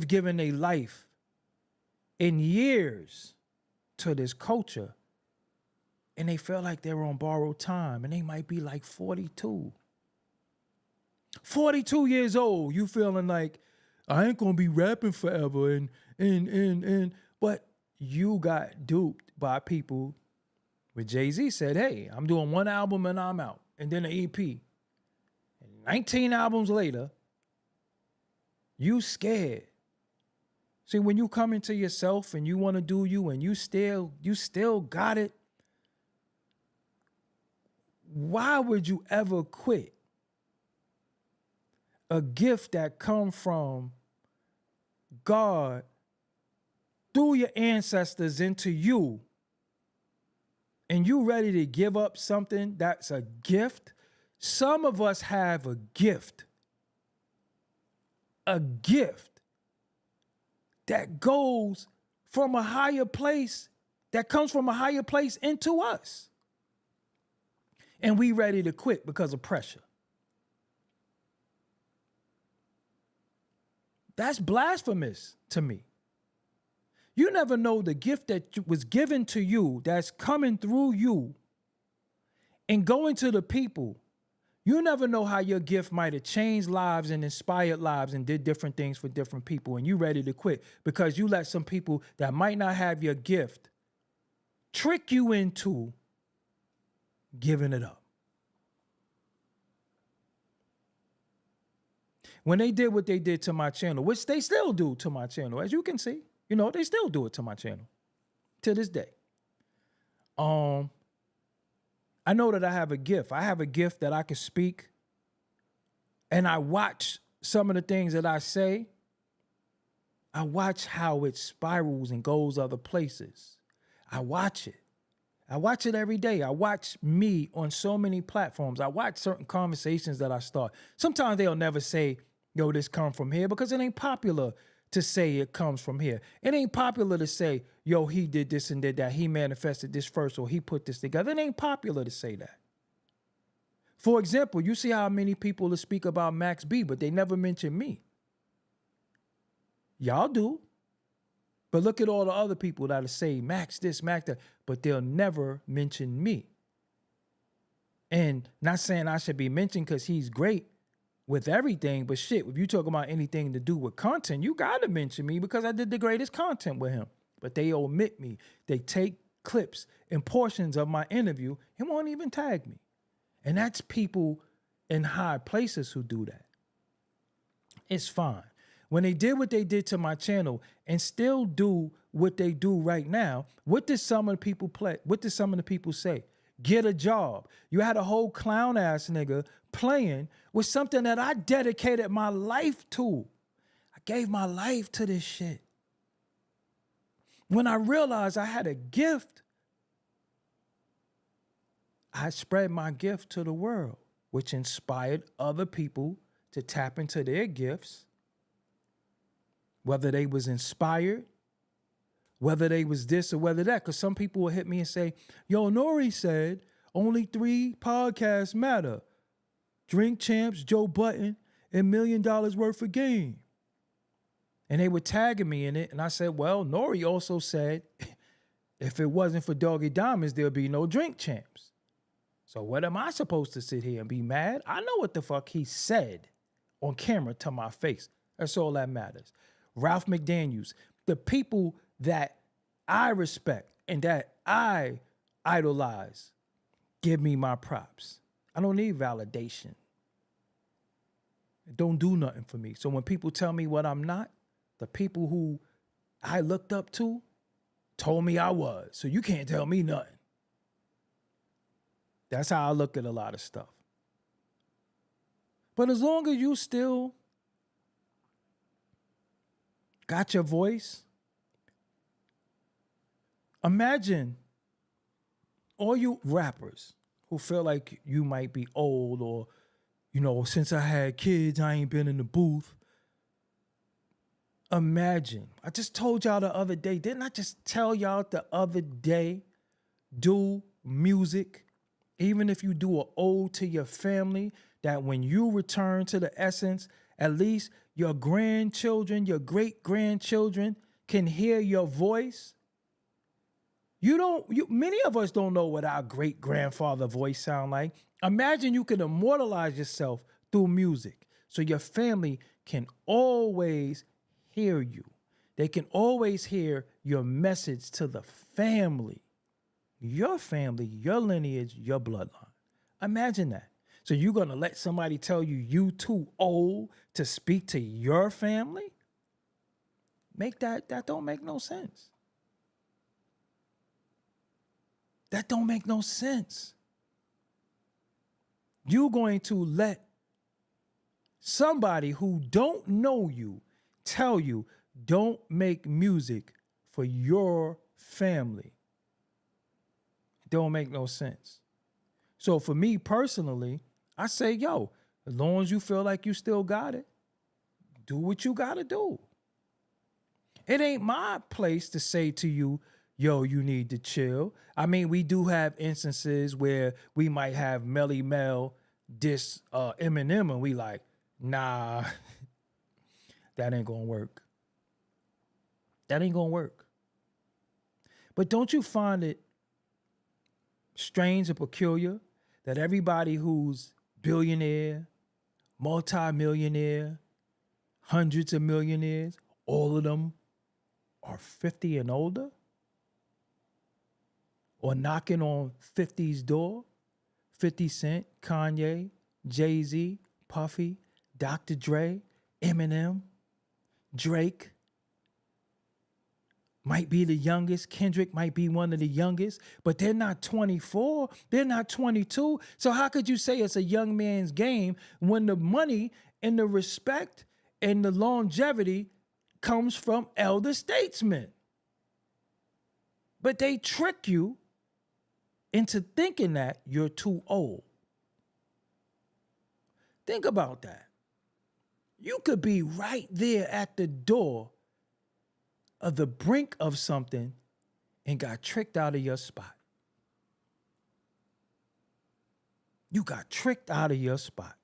given their life in years to this culture, and they feel like they're on borrowed time, and they might be like 42 years old. You feeling like I ain't gonna be rapping forever, and but you got duped by people. Where Jay-Z said, hey, I'm doing one album and I'm out, and then an EP. And 19 albums later, you scared. See, when you come into yourself and you want to do you and you still got it, why would you ever quit a gift that come from God through your ancestors into you, and you ready to give up something that's a gift? Some of us have a gift that goes from a higher place, that comes from a higher place into us. And we ready to quit because of pressure. That's blasphemous to me. You never know the gift that was given to you that's coming through you and going to the people. You never know how your gift might have changed lives and inspired lives and did different things for different people, and you ready to quit because you let some people that might not have your gift trick you into giving it up. When they did what they did to my channel, which they still do to my channel, as you can see, you know, they still do it to my channel to this day. I know that I have a gift. I have a gift that I can speak, and I watch some of the things that I say. I watch how it spirals and goes other places. I watch it. I watch it every day. I watch me on so many platforms. I watch certain conversations that I start. Sometimes they'll never say, yo, this come from here, because it ain't popular to say it comes from here. It ain't popular to say, yo, he did this and did that. He manifested this first, or he put this together. It ain't popular to say that. For example, you see how many people will speak about Max B, but they never mention me. Y'all do. But look at all the other people that'll say Max this, Max that, but they'll never mention me. And not saying I should be mentioned because he's great with everything, but shit, if you talk about anything to do with content, you gotta mention me because I did the greatest content with him. But they omit me. They take clips and portions of my interview and won't even tag me. And that's people in high places who do that. It's fine. When they did what they did to my channel and still do what they do right now, what did some of the people play? What did some of the people say? Get a job. You had a whole clown ass nigga playing with something that I dedicated my life to. I gave my life to this shit. When I realized I had a gift, I spread my gift to the world, which inspired other people to tap into their gifts, whether they was inspired, whether they was this or whether that. Because some people will hit me and say, yo, Nori said only 3 podcasts matter. Drink Champs, Joe Button, and $1 Million worth of game. And they were tagging me in it. And I said, well, Nori also said, if it wasn't for Doggie Diamonds, there'll be no Drink Champs. So what am I supposed to sit here and be mad? I know what the fuck he said on camera to my face. That's all that matters. Ralph McDaniels, the people that I respect and that I idolize, give me my props. I don't need validation. It don't do nothing for me. So when people tell me what I'm not, the people who I looked up to told me I was. So you can't tell me nothing. That's how I look at a lot of stuff. But as long as you still got your voice, imagine all you rappers who feel like you might be old or, you know, since I had kids, I ain't been in the booth. Imagine, I just told y'all the other day, didn't I just tell y'all the other day, do music, even if you do an ode to your family, that when you return to the essence, at least your grandchildren, your great-grandchildren can hear your voice. Many of us don't know what our great-grandfather voice sound like. Imagine you could immortalize yourself through music so your family can always hear you. They can always hear your message to the family, your lineage, your bloodline. Imagine that. So you're going to let somebody tell you too old to speak to your family? That don't make no sense. That don't make no sense. You're going to let somebody who don't know you tell you don't make music for your family. It don't make no sense. So for me personally, I say, yo, as long as you feel like you still got it, do what you got to do. It ain't my place to say to you, yo, you need to chill. I mean, we do have instances where we might have Melly Mel diss Eminem and we like, nah, that ain't gonna work. That ain't gonna work. But don't you find it strange and peculiar that everybody who's billionaire, multi-millionaire, hundreds of millionaires, all of them are 50 and older? Or knocking on 50's door? 50 Cent, Kanye, Jay-Z, Puffy, Dr. Dre, Eminem, Drake might be the youngest. Kendrick might be one of the youngest, but they're not 24. They're not 22. So how could you say it's a young man's game when the money and the respect and the longevity comes from elder statesmen? But they trick you into thinking that you're too old. Think about that. You could be right there at the door of the brink of something and got tricked out of your spot. You got tricked out of your spot.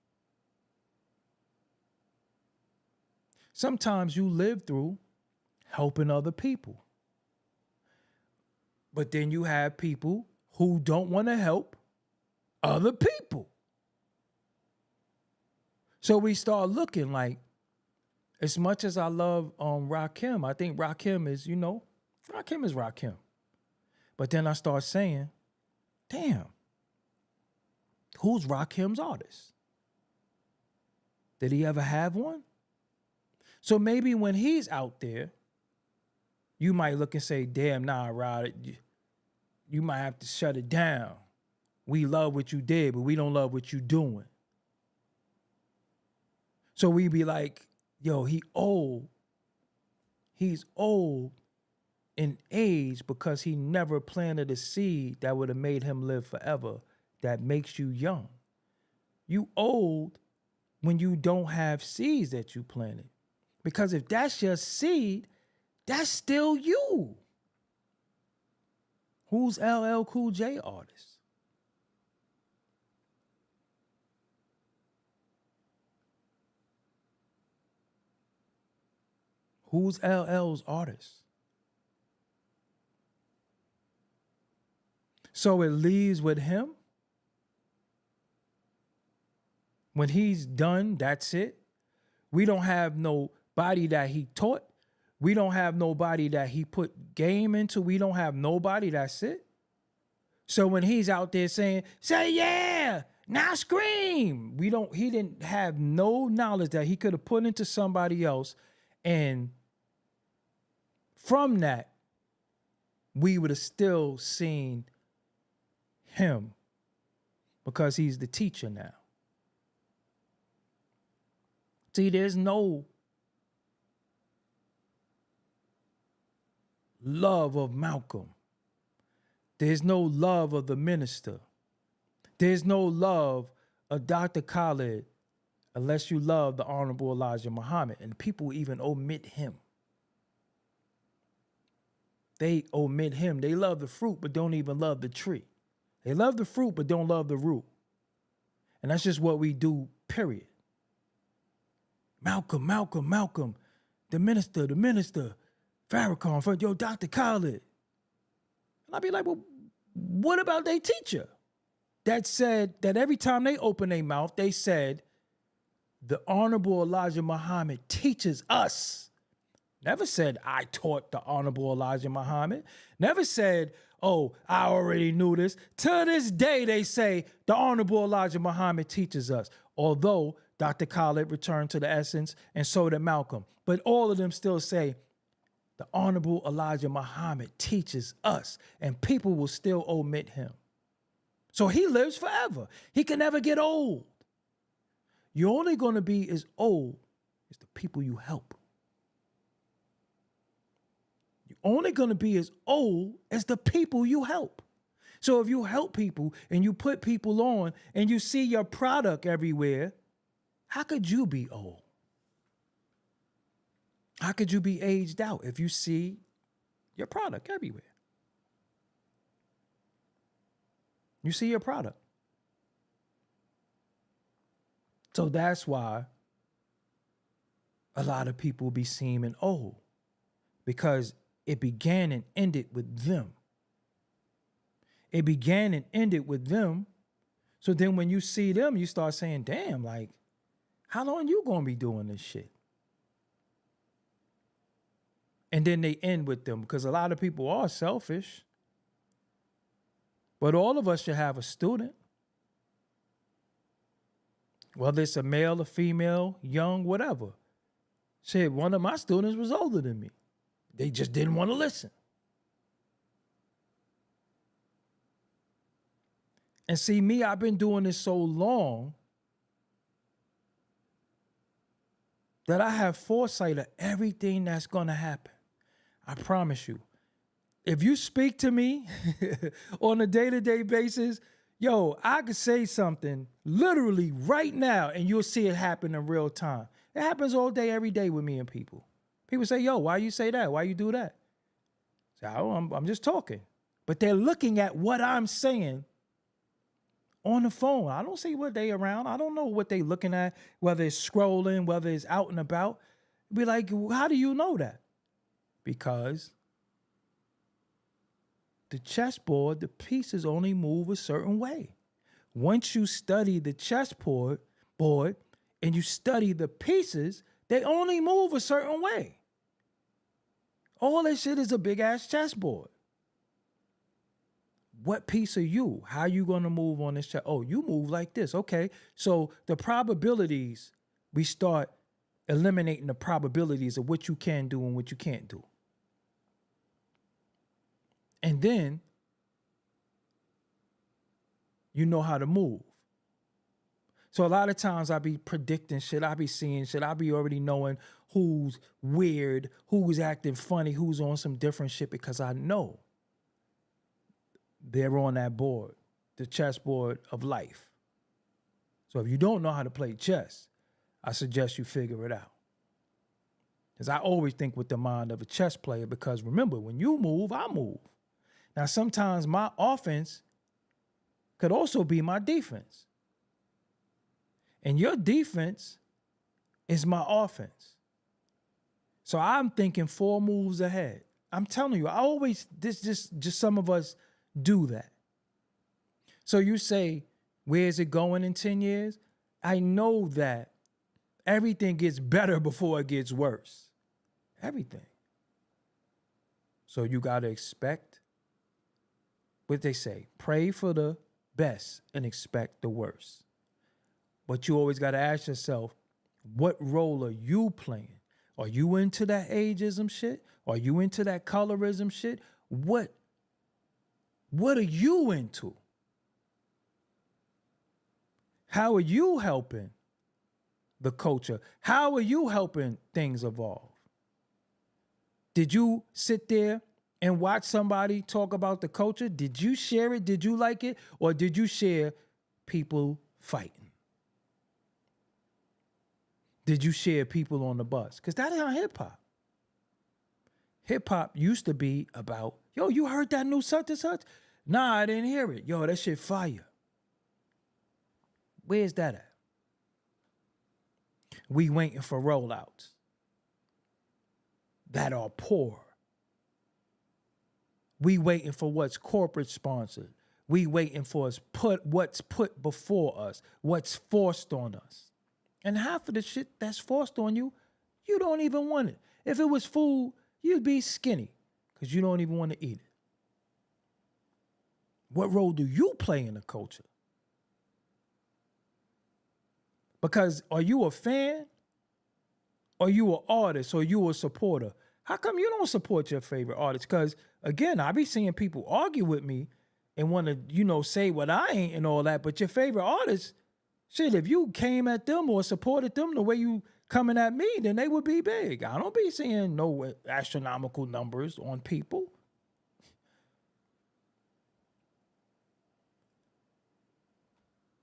Sometimes you live through helping other people. But then you have people who don't want to help other people. So we start looking like, as much as I love Rakim, I think Rakim is, Rakim is Rakim. But then I start saying, damn, who's Rakim's artist? Did he ever have one? So maybe when he's out there, you might look and say, damn, nah, Rod, you might have to shut it down. We love what you did, but we don't love what you're doing. So we be like, yo, he old. He's old in age because he never planted a seed that would have made him live forever that makes you young. You old when you don't have seeds that you planted. Because if that's your seed, that's still you. Who's LL Cool J artist? Who's LL's artist? So it leaves with him. When he's done, that's it. We don't have nobody that he taught. We don't have nobody that he put game into. We don't have nobody, that's it. So when he's out there saying, say yeah, now scream. He didn't have no knowledge that he could have put into somebody else. And from that, we would have still seen him because he's the teacher now. See, there's no love of Malcolm. There's no love of the minister. There's no love of Dr. Khaled unless you love the Honorable Elijah Muhammad. And people even omit him. They omit him. They love the fruit, but don't even love the tree. They love the fruit, but don't love the root. And that's just what we do, period. Malcolm, the minister, Farrakhan, yo, Dr. Khaled. And I'd be like, well, what about their teacher? That said that every time they open their mouth, they said, the Honorable Elijah Muhammad teaches us. Never said, I taught the Honorable Elijah Muhammad. Never said, oh, I already knew this. To this day, they say, the Honorable Elijah Muhammad teaches us. Although Dr. Khaled returned to the essence, and so did Malcolm. But all of them still say, the Honorable Elijah Muhammad teaches us, and people will still omit him. So he lives forever. He can never get old. You're only going to be as old as the people you help. You're only going to be as old as the people you help. So if you help people and you put people on and you see your product everywhere, how could you be old? How could you be aged out if you see your product everywhere? You see your product. So that's why a lot of people be seeming old, because it began and ended with them. It began and ended with them. So then when you see them, you start saying, damn, like, how long you gonna be doing this shit? And then they end with them, because a lot of people are selfish. But all of us should have a student. Whether it's a male, a female, young, whatever. Shit, one of my students was older than me. They just didn't want to listen. And see, me, I've been doing this so long that I have foresight of everything that's going to happen. I promise you. If you speak to me on a day-to-day basis, yo, I could say something literally right now and you'll see it happen in real time. It happens all day, every day with me and people. People say, yo, why you say that? Why you do that? So, I'm just talking. But they're looking at what I'm saying on the phone. I don't see what they around. I don't know what they looking at, whether it's scrolling, whether it's out and about. Be like, how do you know that? Because the chessboard, the pieces only move a certain way. Once you study the chessboard and you study the pieces, they only move a certain way. All that shit is a big ass chessboard. What piece are you? How you going to move on this chess? Oh, you move like this. Okay. So the probabilities, we start eliminating the probabilities of what you can do and what you can't do. And then you know how to move. So a lot of times I be predicting shit, I be seeing shit, I be already knowing who's weird, who's acting funny, who's on some different shit, because I know they're on that board, the chessboard of life. So if you don't know how to play chess, I suggest you figure it out. Because I always think with the mind of a chess player, because remember, when you move, I move. Now, sometimes my offense could also be my defense. And your defense is my offense. So I'm thinking 4 moves ahead. I'm telling you, just some of us do that. So you say, where's it going in 10 years? I know that everything gets better before it gets worse. Everything. So you got to expect what they say, pray for the best and expect the worst. But you always got to ask yourself, what role are you playing? Are you into that ageism shit? Are you into that colorism shit? What are you into? How are you helping the culture? How are you helping things evolve? Did you sit there and watch somebody talk about the culture? Did you share it? Did you like it? Or did you share people fighting? Did you share people on the bus? Because that ain't hip hop. Hip hop used to be about, yo, you heard that new such and such? Nah, I didn't hear it. Yo, that shit fire. Where's that at? We waiting for rollouts that are poor. We waiting for what's corporate sponsored. We waiting for what's put before us, what's forced on us. And half of the shit that's forced on you, you don't even want it. If it was food, you'd be skinny because you don't even want to eat it. What role do you play in the culture? Because are you a fan? Are you an artist? Or you a supporter? How come you don't support your favorite artist? Because, again, I be seeing people argue with me and want to, say what I ain't and all that. But your favorite artist, shit, if you came at them or supported them the way you coming at me, then they would be big. I don't be seeing no astronomical numbers on people.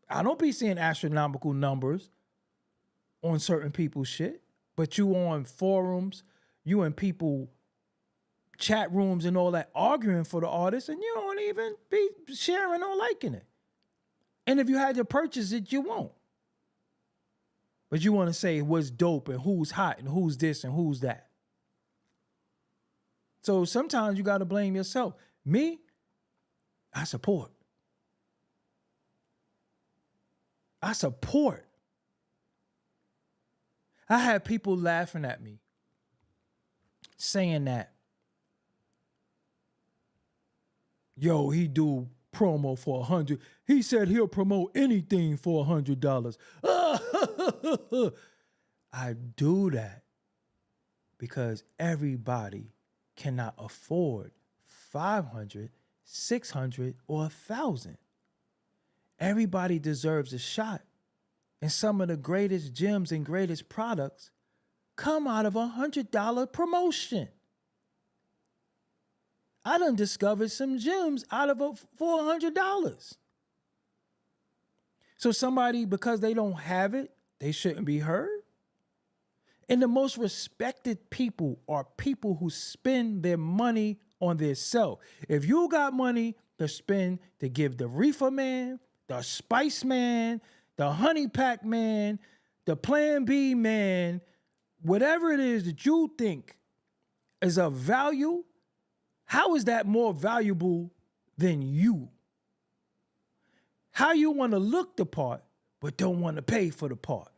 I don't be seeing astronomical numbers on certain people's shit. But you on forums, you in people chat rooms and all that arguing for the artist, and you don't even be sharing or liking it. And if you had to purchase it, you won't. But you want to say what's dope and who's hot and who's this and who's that. So sometimes you got to blame yourself. Me, I support. I support. I had people laughing at me saying that, yo, he do promo for $100. He said he'll promote anything for $100. I do that because everybody cannot afford 500, 600, or 1,000. Everybody deserves a shot. And some of the greatest gems and greatest products come out of $100 promotion. I done discovered some gems out of for $100. So somebody, because they don't have it, they shouldn't be heard. And the most respected people are people who spend their money on their self. If you got money to spend to give the reefer man, the spice man, the honey pack man, the plan B man, whatever it is that you think is of value, how is that more valuable than you? How you want to look the part, but don't want to pay for the part?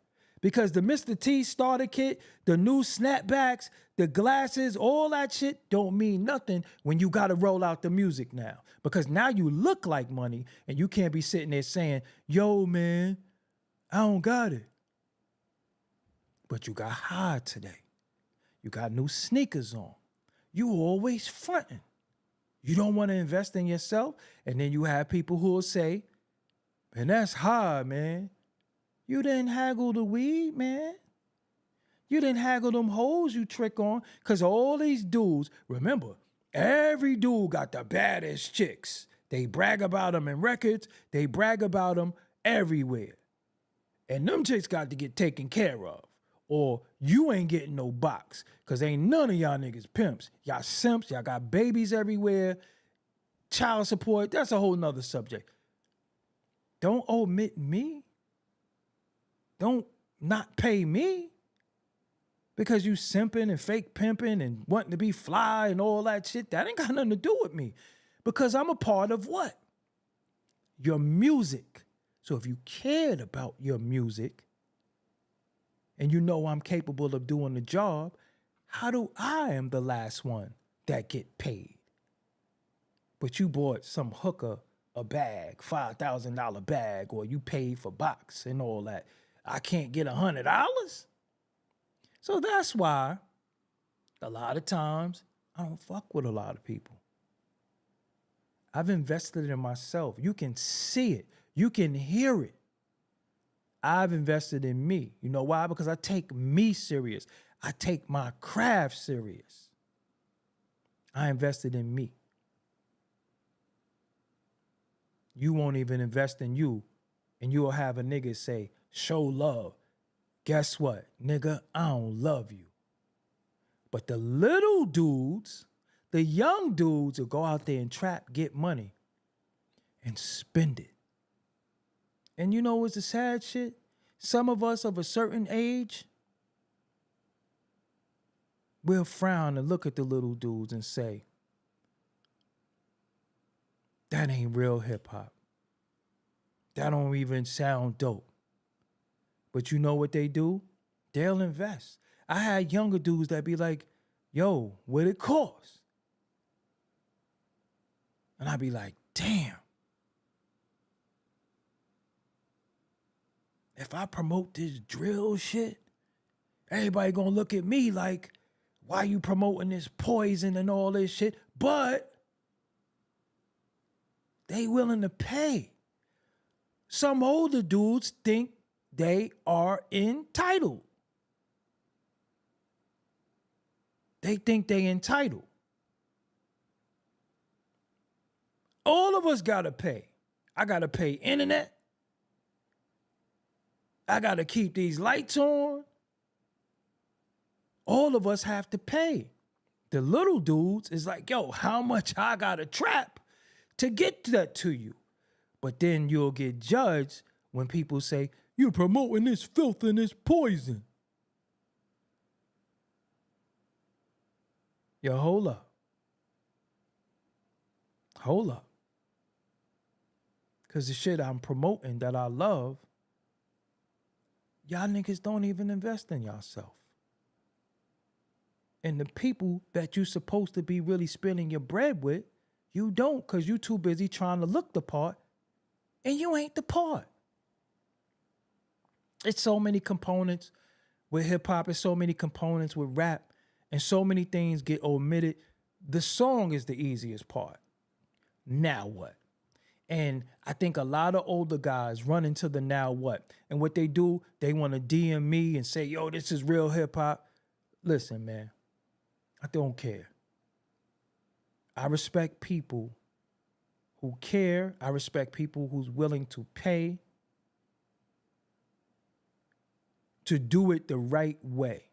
Because the Mr. T starter kit, the new snapbacks, the glasses, all that shit don't mean nothing when you got to roll out the music now. Because now you look like money and you can't be sitting there saying, yo, man, I don't got it. But you got high today. You got new sneakers on. You always fronting. You don't want to invest in yourself. And then you have people who will say, man, that's high, man. You didn't haggle the weed, man. You didn't haggle them hoes you trick on. Because all these dudes, remember, every dude got the baddest chicks. They brag about them in records. They brag about them everywhere. And them chicks got to get taken care of. Or you ain't getting no box. Because ain't none of y'all niggas pimps. Y'all simps. Y'all got babies everywhere. Child support. That's a whole nother subject. Don't omit me. Don't not pay me because you simping and fake pimping and wanting to be fly and all that shit. That ain't got nothing to do with me because I'm a part of what? Your music. So if you cared about your music and you know I'm capable of doing the job, how do I am the last one that get paid? but you bought some hooker a bag, $5,000 bag, or you paid for box and all that. I can't get $100. So that's why a lot of times I don't fuck with a lot of people. I've invested in myself. You can see it. You can hear it. I've invested in me. You know why? Because I take me serious. I take my craft serious. I invested in me. You won't even invest in you, and you'll have a nigga say, show love. Guess what? Nigga, I don't love you. But the little dudes, the young dudes will go out there and trap, get money, and spend it. And you know what's the sad shit? Some of us of a certain age, we'll frown and look at the little dudes and say, that ain't real hip hop. That don't even sound dope. But you know what they do? They'll invest. I had younger dudes that be like, yo, what it cost? And I'd be like, damn. If I promote this drill shit, everybody gonna look at me like, why you promoting this poison and all this shit? But they willing to pay. Some older dudes think they are entitled. They think they entitled. All of us gotta pay. I gotta pay internet. I gotta keep these lights on. All of us have to pay. The little dudes is like, yo, how much I gotta trap to get that to you? But then you'll get judged when people say, you're promoting this filth and this poison. Yo, hold up. Hold up. Because the shit I'm promoting that I love, y'all niggas don't even invest in yourself. And the people that you supposed to be really spending your bread with, you don't, because you too busy trying to look the part, and you ain't the part. It's so many components with hip-hop, it's so many components with rap, and so many things get omitted. The song is the easiest part. Now what? And I think a lot of older guys run into the now what? And what they do, they want to DM me and say, yo, this is real hip-hop. Listen, man, I don't care. I respect people who care. I respect people who's willing to pay to do it the right way.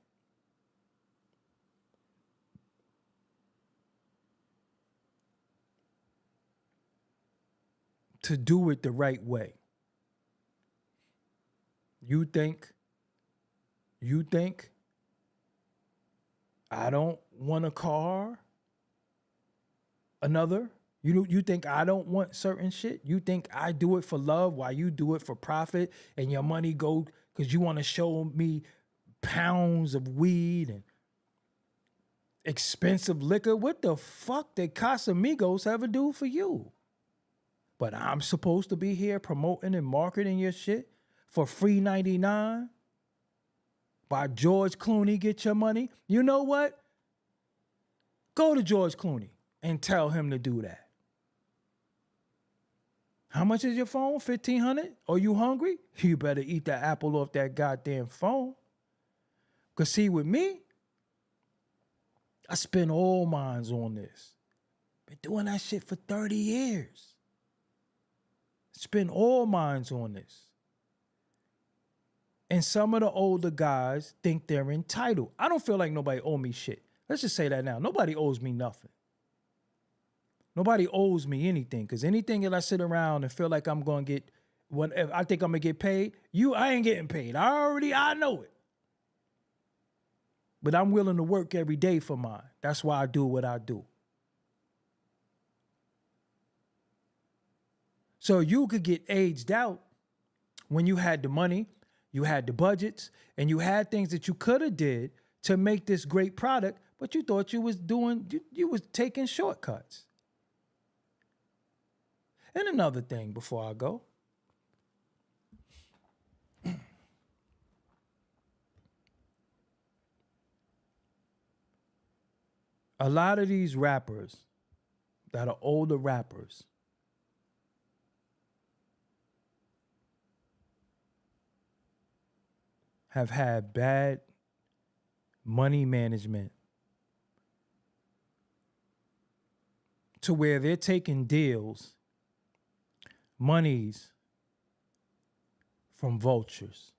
To do it the right way. You think I don't want a car? Another? You think I don't want certain shit? You think I do it for love while you do it for profit and your money go because you want to show me pounds of weed and expensive liquor? What the fuck did Casamigos ever do for you? But I'm supposed to be here promoting and marketing your shit for free 99? By George Clooney, get your money? You know what? Go to George Clooney and tell him to do that. How much is your phone? $1,500? Are you hungry? You better eat that apple off that goddamn phone. Because see, with me, I spend all mines on this. Been doing that shit for 30 years. Spend all mines on this. And some of the older guys think they're entitled. I don't feel like nobody owe me shit. Let's just say that now. Nobody owes me nothing. Nobody owes me anything, because anything that I sit around and feel like I'm going to get, if I think I'm going to get paid, I ain't getting paid. I know it. But I'm willing to work every day for mine. That's why I do what I do. So you could get aged out when you had the money, you had the budgets, and you had things that you could have did to make this great product, but you thought you was taking shortcuts. And another thing before I go. A lot of these rappers that are older rappers have had bad money management to where they're taking deals, monies from vultures.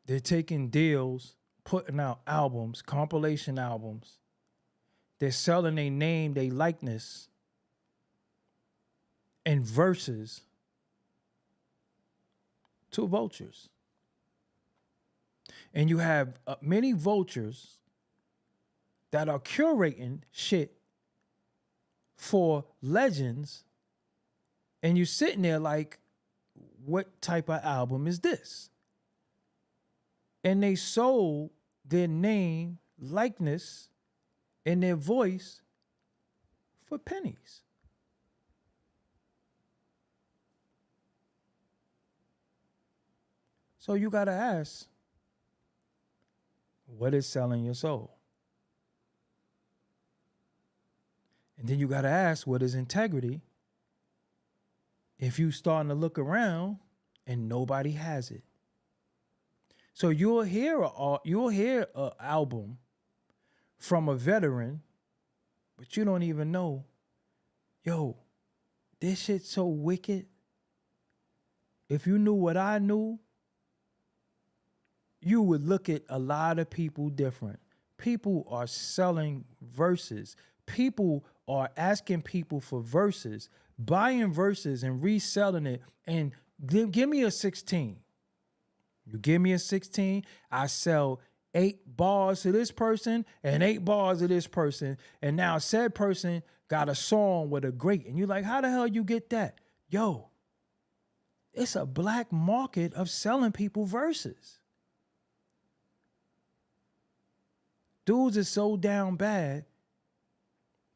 They're taking deals, putting out albums, compilation albums. They're selling their name, their likeness, and verses to vultures. And you have many vultures that are curating shit for legends, and you're sitting there like, what type of album is this? And they sold their name, likeness, and their voice for pennies. So you got to ask, what is selling your soul? And then you got to ask, what is integrity? If you starting to look around and nobody has it. So you'll hear an album from a veteran, but you don't even know, yo, this shit's so wicked. If you knew what I knew, you would look at a lot of people different. People are selling verses. People are asking people for verses, buying verses and reselling it. And give me a 16. You give me a 16, I sell 8 bars to this person and 8 bars to this person. And now said person got a song with a great. And you're like, how the hell you get that? Yo, it's a black market of selling people verses. Dudes are so down bad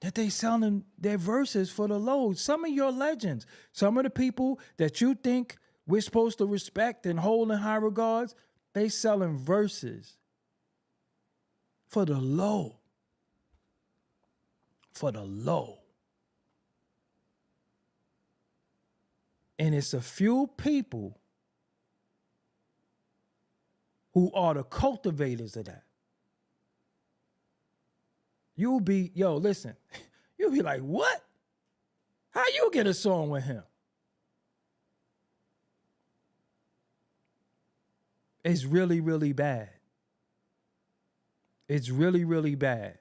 that they selling their verses for the low. Some of your legends, some of the people that you think we're supposed to respect and hold in high regards, they selling verses for the low. For the low. And it's a few people who are the cultivators of that. You'll be, listen, you'll be like, what? How you get a song with him? It's really, really bad. It's really, really bad.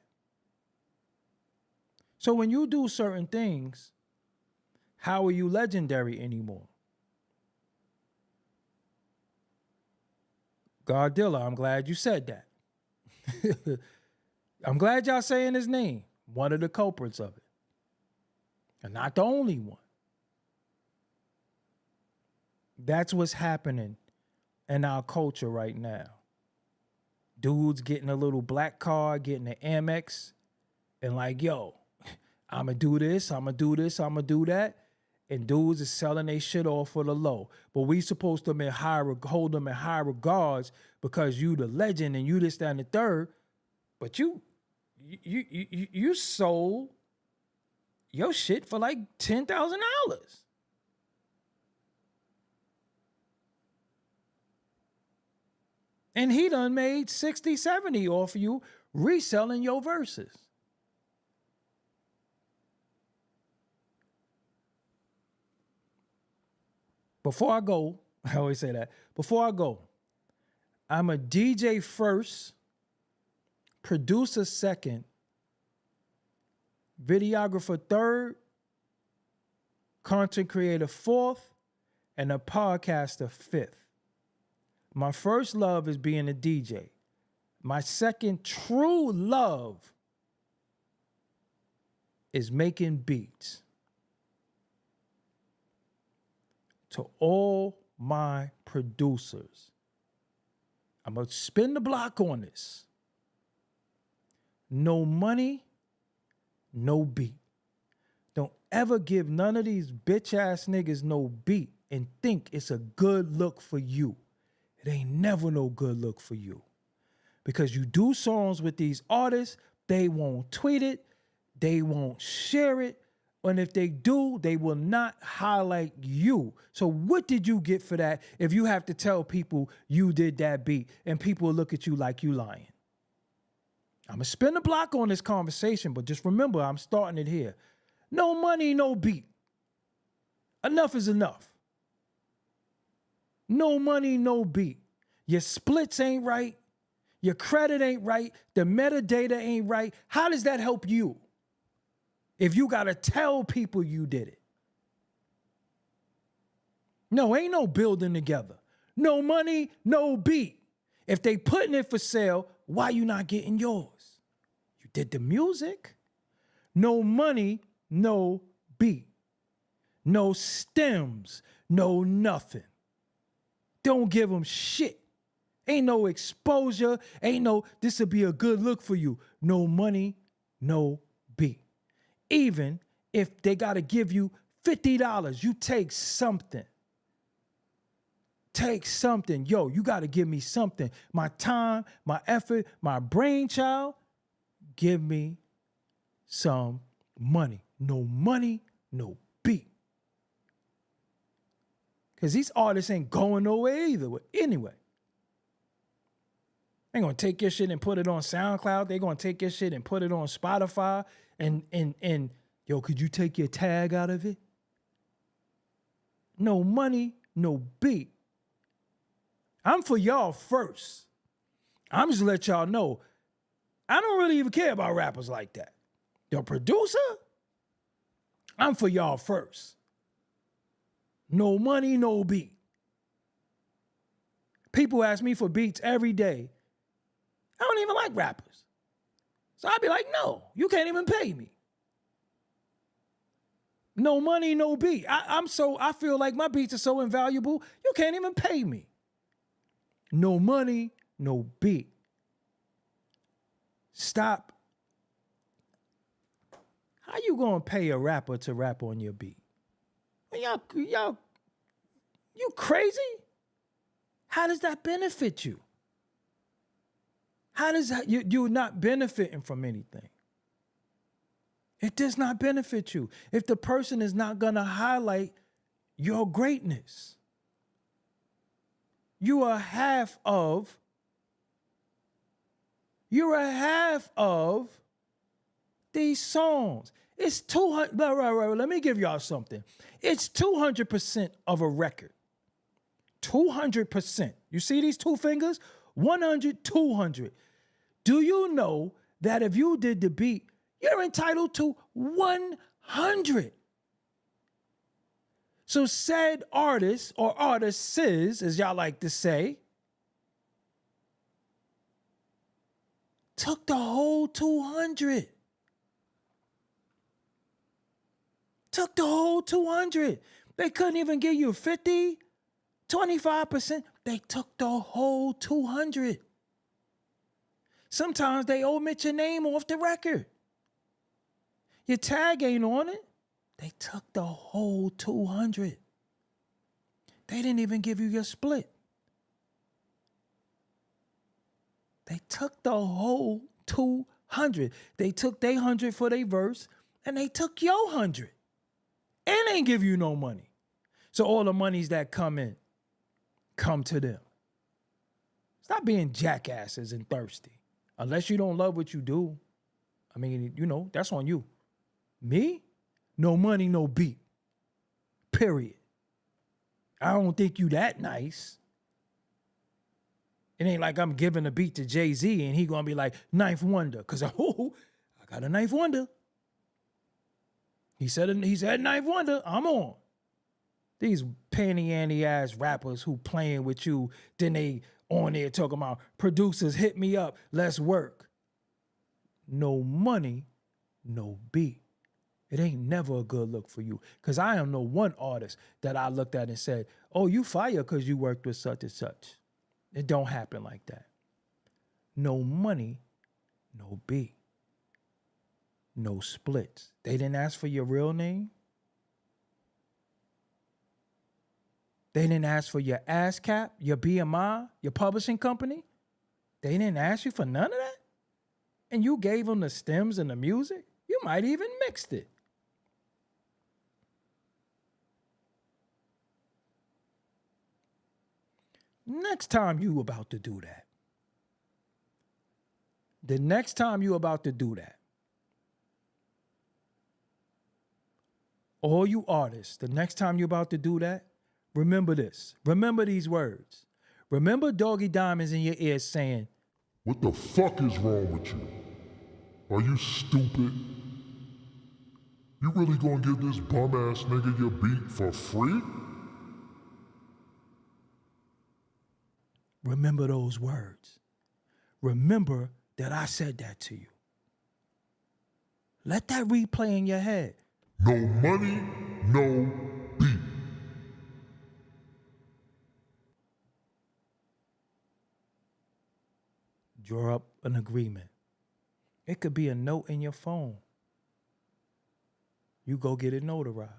So when you do certain things, how are you legendary anymore? Godzilla, I'm glad you said that. I'm glad y'all saying his name. One of the culprits of it. And not the only one. That's what's happening in our culture right now. Dudes getting a little black card, getting an Amex, and like, yo, I'ma do this, I'ma do this, I'ma do that. And dudes is selling their shit off for the low. But we supposed to hold them in high regards because you the legend and you this, that, and the third. But you sold your shit for like $10,000. And he done made 60, 70 off of you reselling your verses. Before I go, I always say that. Before I go, I'm a DJ first, producer second, videographer third, content creator fourth, and a podcaster fifth. My first love is being a DJ. My second true love is making beats. To all my producers, I'm going to spin the block on this. No money, no beat. Don't ever give none of these bitch ass niggas no beat and think it's a good look for you. It ain't never no good look for you. Because you do songs with these artists, they won't tweet it, they won't share it, and if they do, they will not highlight you. So what did you get for that if you have to tell people you did that beat and people will look at you like you lying? I'm gonna spin the block on this conversation, but just remember, I'm starting it here. No money, no beat. Enough is enough. No money, no beat. Your splits ain't right. Your credit ain't right. The metadata ain't right. How does that help you if you gotta tell people you did it? No, ain't no building together. No money, no beat. If they putting it for sale, why you not getting yours? You did the music. No money, no beat. No stems, no nothing. Don't give them shit. Ain't no exposure. Ain't no, this would be a good look for you. No money, no beat. Even if they got to give you $50, you take something. Take something. Yo, you got to give me something. My time, my effort, my brainchild. Give me some money. No money, no beat. Because these artists ain't going nowhere either. Anyway. They're going to take your shit and put it on SoundCloud. They're going to take your shit and put it on Spotify. And yo, could you take your tag out of it? No money, no beat. I'm for y'all first. I'm just let y'all know, I don't really even care about rappers like that. The producer, I'm for y'all first. No money, no beat. People ask me for beats every day. I don't even like rappers. So I'd be like, no, you can't even pay me. No money, no beat. I feel like my beats are so invaluable, you can't even pay me. No money, no beat. Stop. How you gonna pay a rapper to rap on your beat? Y'all, you crazy? How does that benefit you? How does that, you're not benefiting from anything. It does not benefit you if the person is not gonna highlight your greatness. You're a half of these songs. It's 200, let me give y'all something. It's 200% of a record. 200%. You see these two fingers? 100, 200. Do you know that if you did the beat, you're entitled to 100? So said artists or artists, as y'all like to say, took the whole 200. Took the whole 200. They couldn't even give you 50, 25%. They took the whole 200. Sometimes they omit your name off the record. Your tag ain't on it. They took the whole 200. They didn't even give you your split. They took the whole 200. They took their 100 for their verse, and they took your 100. And they ain't give you no money. So all the monies that come in, come to them. Stop being jackasses and thirsty. Unless you don't love what you do. I mean, you know, that's on you. Me? No money, no beat. Period. I don't think you that nice. It ain't like I'm giving a beat to Jay-Z and he gonna be like, Ninth Wonder. Because, I got a Ninth Wonder. He said Ninth Wonder, I'm on. These panty-anty ass rappers who playing with you, then they on there talking about producers hit me up, let's work. No money, no beat. It ain't never a good look for you. Because I am no one artist that I looked at and said, oh, you fire because you worked with such and such. It don't happen like that. No money, no beat. no splits. They didn't ask for your real name. They didn't ask for your ASCAP, your BMI, your publishing company. They didn't ask you for none of that. And you gave them the stems and the music. You might even mixed it. Next time you about to do that. The next time you about to do that. All you artists, the next time you about to do that, remember this. Remember these words. Remember Doggie Diamonds in your ear saying, "What the fuck is wrong with you? Are you stupid? You really gonna give this bum-ass nigga your beat for free?" remember those words. Remember that I said that to you. Let that replay in your head. No money, no beat. Draw up an agreement. It could be a note in your phone. You go get it notarized.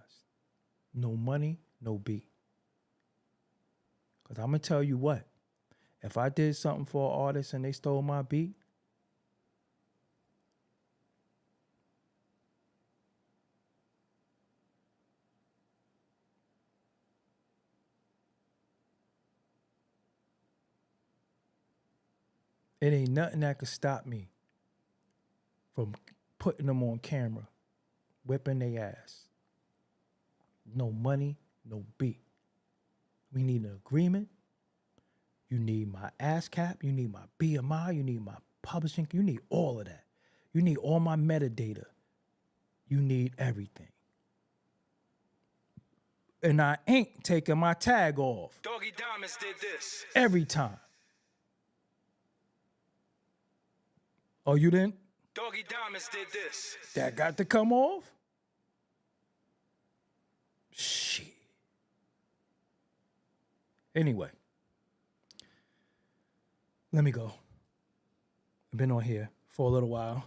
No money, no beat. Because I'm going to tell you what. If I did something for an artist and they stole my beat, it ain't nothing that could stop me from putting them on camera, whipping their ass. No money, no beat. We need an agreement. You need my ASCAP. You need my BMI. You need my publishing. You need all of that. You need all my metadata. You need everything. And I ain't taking my tag off. Doggie Diamonds did this. Every time. Oh, you didn't? Doggie Diamonds did this. That got to come off? Shit. Anyway. Let me go. I've been on here for a little while.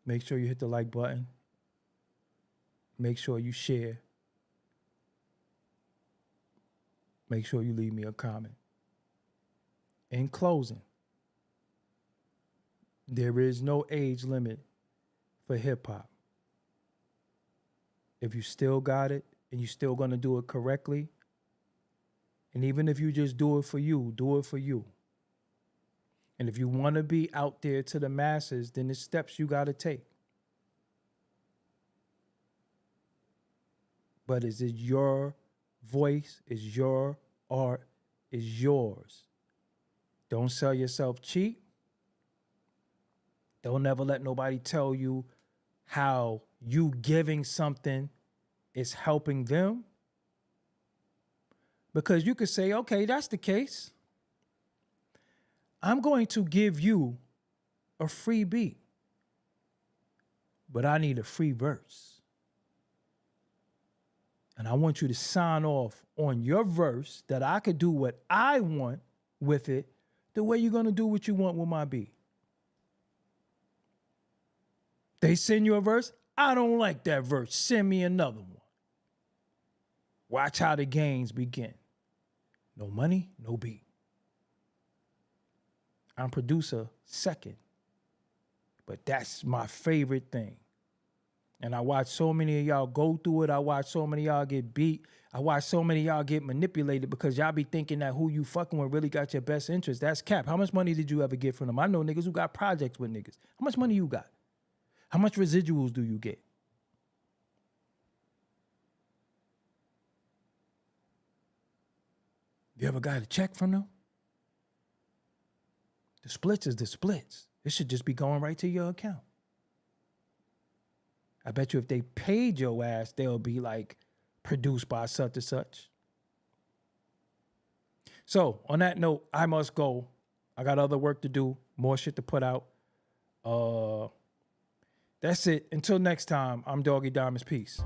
Make sure you hit the like button. Make sure you share. Make sure you leave me a comment. In closing, there is no age limit for hip hop. If you still got it and you still gonna do it correctly, and even if you just do it for you, do it for you. And if you want to be out there to the masses, then there's steps you got to take. But is it your voice? Is your art? Is yours? Don't sell yourself cheap. Don't ever let nobody tell you how you giving something is helping them. Because you could say, okay, that's the case. I'm going to give you a free beat, but I need a free verse. And I want you to sign off on your verse that I could do what I want with it the way you're going to do what you want with my beat. They send you a verse. I don't like that verse. Send me another one. Watch how the games begin. No money, no beat. I'm producer second. But that's my favorite thing. And I watch so many of y'all go through it. I watch so many of y'all get beat. I watch so many of y'all get manipulated because y'all be thinking that who you fucking with really got your best interest. That's cap. How much money did you ever get from them? I know niggas who got projects with niggas. How much money you got? How much residuals do you get? You ever got a check from them? The splits is the splits. It should just be going right to your account. I bet you if they paid your ass, they'll be like produced by such and such. So on that note, I must go. I got other work to do, more shit to put out. That's it. Until next time, I'm Doggie Diamonds. Peace.